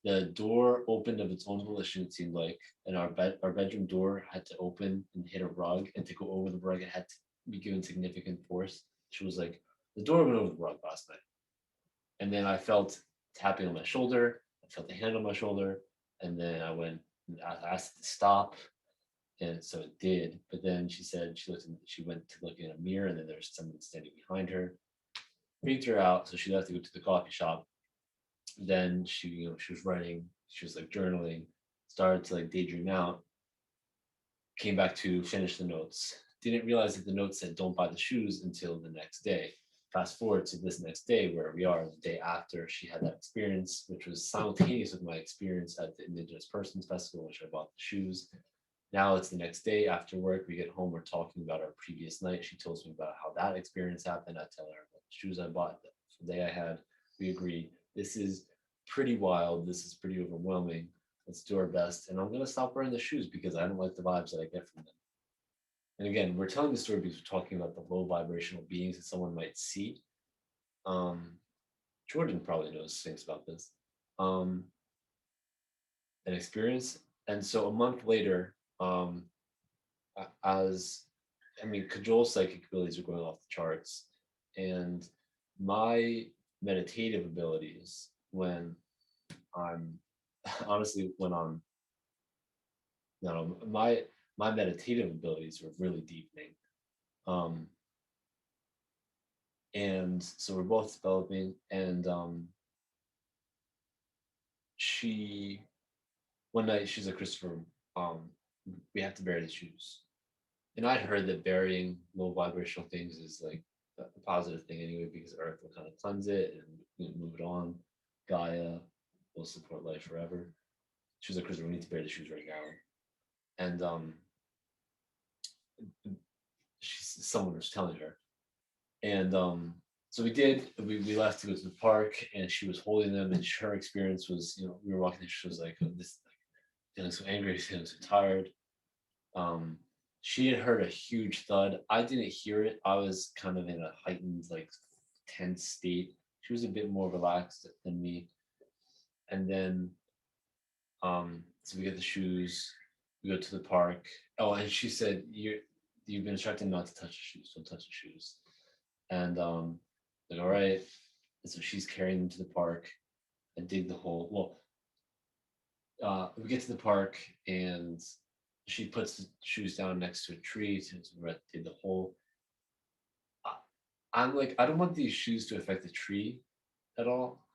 The door opened of its own volition, it seemed like, and our bedroom door had to open and hit a rug, and to go over the rug, it had to be given significant force. She was like, the door went over the rug last night. And then I felt tapping on my shoulder. I felt a hand on my shoulder. And then I asked it to stop. And so it did. But then she said she went to look in a mirror and then there was someone standing behind her. Freaked her out. So she left to go to the coffee shop. Then she was writing, she was like journaling, started to like daydream out, came back to finish the notes. Didn't realize that the note said don't buy the shoes until the next day. Fast forward to this next day where we are the day after she had that experience, which was simultaneous with my experience at the Indigenous Persons Festival, which I bought the shoes. Now it's the next day after work. We get home, we're talking about our previous night. She tells me about how that experience happened. I tell her about the shoes I bought, the day I had. We agree. This is pretty wild. This is pretty overwhelming. Let's do our best. And I'm going to stop wearing the shoes because I don't like the vibes that I get from them. And again, we're telling the story because we're talking about the low vibrational beings that someone might see. Jordan probably knows things about this. An experience. And so a month later, as I mean, Kajol's psychic abilities are going off the charts, and my meditative abilities when I'm honestly when I'm no my meditative abilities were really deepening, um, and so we're both developing. And she one night she's like, Christopher, um, we have to bury the shoes. And I'd heard that burying low vibrational things is like a positive thing anyway, because Earth will kind of cleanse it and move it on. Gaia will support life forever. She was like, Chris, we need to bury the shoes right now. And someone was telling her. And so we did. We left to go to the park, and she was holding them. And her experience was, we were walking. She was like, this, like, feeling so angry, feeling so tired. Um, she had heard a huge thud. I didn't hear it. I was kind of in a heightened, like, tense state. She was a bit more relaxed than me. And then, so we get the shoes. We go to the park. Oh, and she said, You've been instructed not to touch the shoes. Don't touch the shoes." And like, all right. And so she's carrying them to the park. I dig the hole. Well, we get to the park and she puts the shoes down next to a tree to did the hole. I'm like, I don't want these shoes to affect the tree at all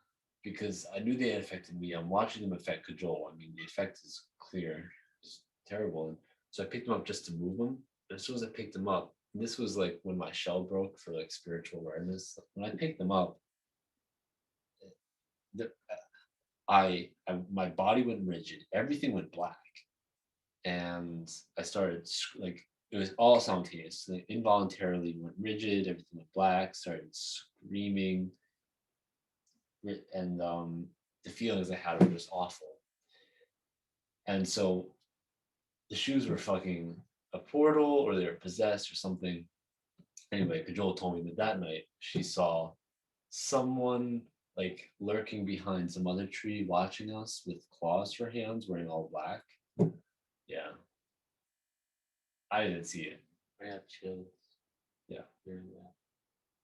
because I knew they had affected me. I'm watching them affect Kajol. I mean, the effect is clear. It's terrible. And so I picked them up just to move them. And as soon as I picked them up, this was like when my shell broke for like spiritual awareness. When I picked them up, the, my body went rigid, everything went black, and I started like it was all simultaneous. Like, involuntarily went rigid, everything went black, started screaming, and the feelings I had were just awful. And so the shoes were fucking a portal, or they were possessed or something. Anyway, Kajol told me that that night she saw someone like lurking behind some other tree watching us with claws for hands wearing all black. Yeah. I didn't see it. I have chills. Yeah. Hearing that.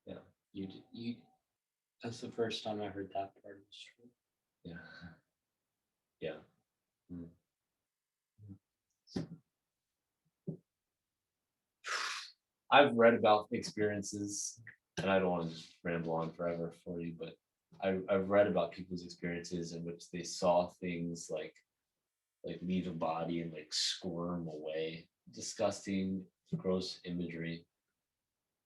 Yeah. You. That's the first time I heard that part of the story. Yeah. Yeah. Mm. I've read about experiences, and I don't want to just ramble on forever for you, but I've read about people's experiences in which they saw things like leave a body and like squirm away. Disgusting, gross imagery.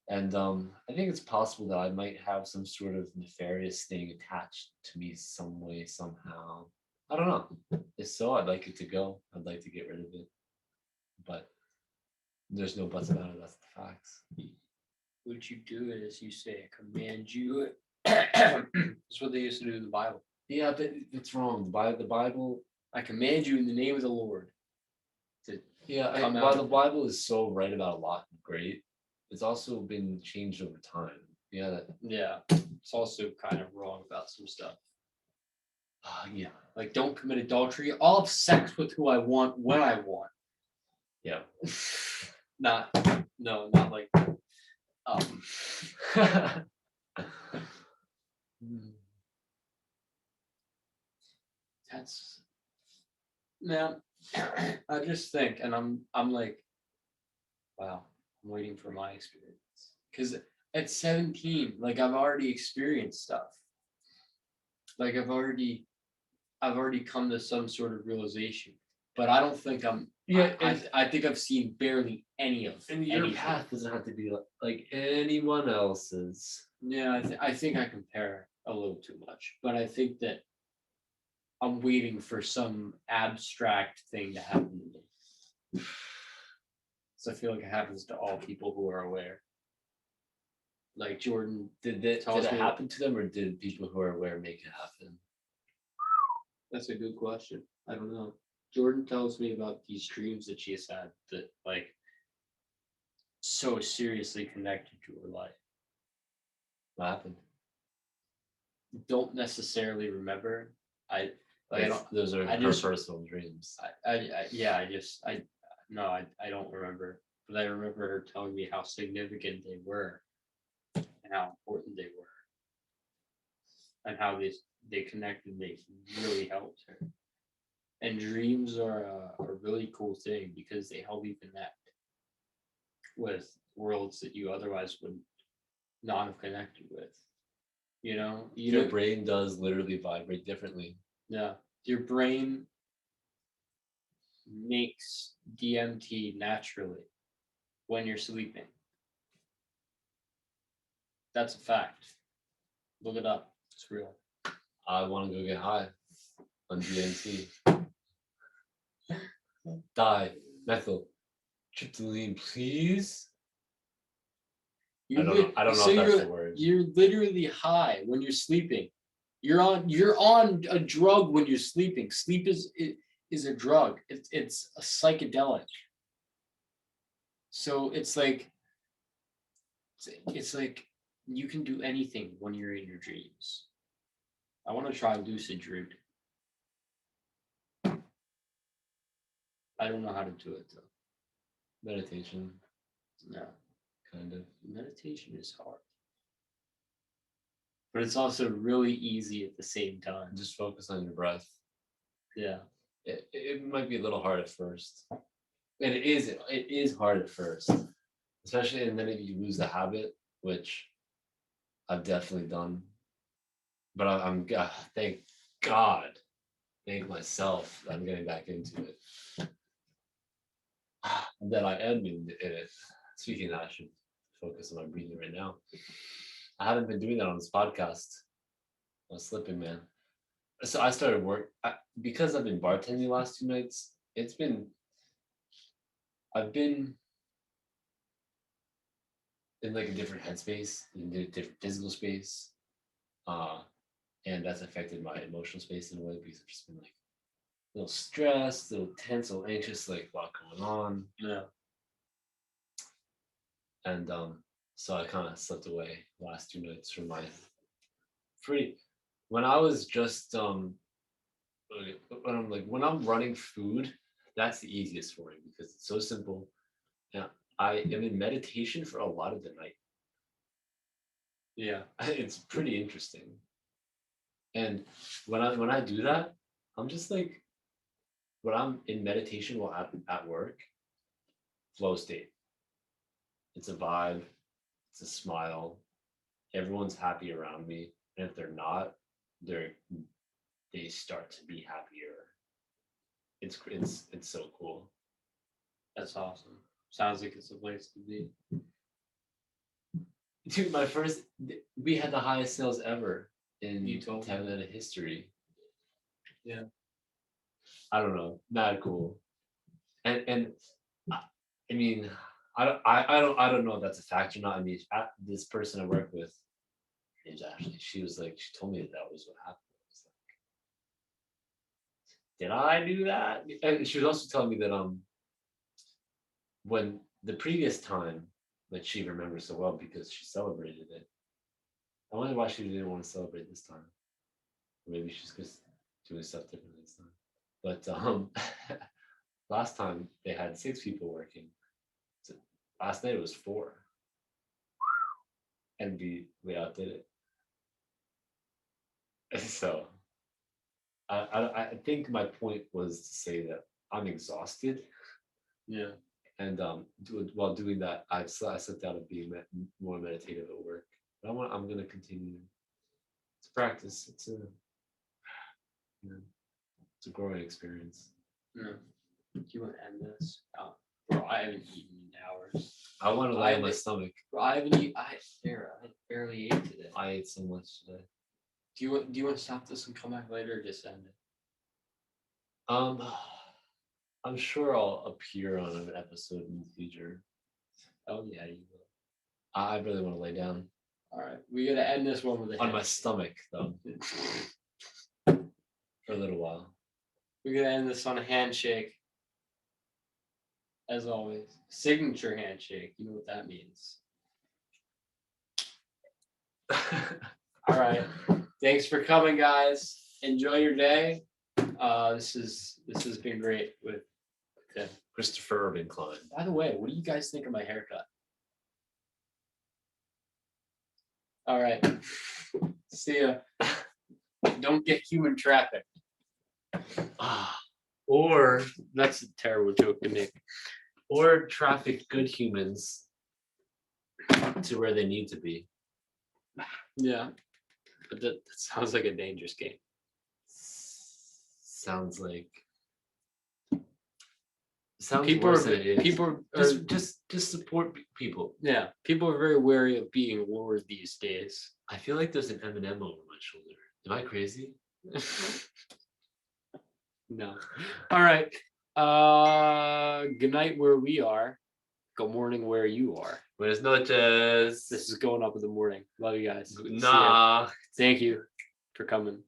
And I think it's possible that I might have some sort of nefarious thing attached to me some way, somehow. I don't know. If so, I'd like it to go. I'd like to get rid of it. But there's no buts about it. That's the facts. What you do is you say, I command you. That's what they used to do in the Bible. Yeah, but it's wrong. The Bible. I command you in the name of the Lord. Yeah, come while out. the Bible is so right about a lot of great, it's also been changed over time. Yeah, Yeah. It's also kind of wrong about some stuff. yeah, Like, don't commit adultery. I'll have sex with who I want when I want. yeah. Not like that's man. I just think, and I'm like, wow, I'm waiting for my experience. Because at 17, like I've already experienced stuff. Like I've already come to some sort of realization. But I don't think I'm. Yeah, I think I've seen barely any of. And your anything. path doesn't have to be like anyone else's. Yeah, I think I compare a little too much, but I think that I'm waiting for some abstract thing to happen to me. So I feel like it happens to all people who are aware. Like Jordan, Did it happen to them, or did people who are aware make it happen? That's a good question. I don't know. Jordan tells me about these dreams that she has had that like so seriously connected to her life. What happened? Don't necessarily remember. I don't. Those are her personal dreams. I don't remember, but I remember her telling me how significant they were and how important they were and how they connected. They really helped her. And dreams are a really cool thing because they help you connect with worlds that you otherwise would not have connected with. Your brain does literally vibrate differently. Yeah, your brain makes DMT naturally when you're sleeping. That's a fact. Look it up. It's real. I want to go get high on DMT. Methyl, tryptamine, please. I don't know if that's the word. You're literally high when you're sleeping. You're on a drug when you're sleeping. Sleep is a drug. It's a psychedelic. So it's like you can do anything when you're in your dreams. I want to try lucid dreaming. I don't know how to do it though. Meditation. No. Kind of. Meditation is hard. But it's also really easy at the same time. Just focus on your breath. Yeah. It might be a little hard at first. And it is hard at first. Especially, and then if you lose the habit, which I've definitely done. But I'm thank God, thank myself that I'm getting back into it. And that I am in it. Speaking of that, I should focus on my breathing right now. I haven't been doing that on this podcast. I was slipping, man. So I started because I've been bartending the last 2 nights. I've been in like a different headspace, in a different physical space, and that's affected my emotional space in a way because I've just been like a little stressed, a little tense, a little anxious, like a lot going on. Yeah. And so I kind of slipped away the last 2 nights from my free. When I was just when I'm running food, that's the easiest for me because it's so simple. Yeah, I am in meditation for a lot of the night. Yeah. It's pretty interesting. And when I do that, I'm just like when I'm in meditation while at work, flow state. It's a vibe, it's a smile. Everyone's happy around me. And if they're not, they start to be happier. It's so cool. That's awesome. Sounds like it's a place to be. Dude, we had the highest sales ever in You told me. Canada history. Yeah. I don't know, mad cool. And I mean, I don't know if that's a fact or not. I mean, this person I work with, name's Ashley. She told me that was what happened. Did I do that? And she was also telling me that when the previous time that she remembers so well because she celebrated it. I wonder why she didn't want to celebrate this time. Maybe she's just doing stuff differently this time. But last time they had 6 people working. So last night it was 4. And we outdid it. So I think my point was to say that I'm exhausted. Yeah. And while doing that, I slipped out of being more meditative at work. But I'm going to continue to practice. It's a growing experience. Yeah. Do you want to end this? Bro, I haven't eaten in hours. I want to lay on my stomach. Bro, I haven't eaten. I barely ate today. I ate so much today. Do you want to stop this and come back later or just end it? I'm sure I'll appear on an episode in the future. Oh yeah, you will. I really want to lay down. All right, we gotta end this one with a on my stomach though for a little while. We're gonna end this on a handshake. As always, signature handshake. You know what that means. All right. Thanks for coming, guys. Enjoy your day. This has been great with Tim. Christopher Urban-Klein. By the way, what do you guys think of my haircut? All right. See ya. Don't get human trafficked. Or That's a terrible joke to make. Or traffic good humans to where they need to be. Yeah. But that sounds like a dangerous game. Sounds People worse are than it is. people are just support people. Yeah, people are very wary of being lured these days. I feel like there's an M&M over my shoulder. Am I crazy? No. All right. Good night where we are. Good morning where you are. Buenas noches. This is going up in the morning. Love you guys. Nah. Thank you for coming.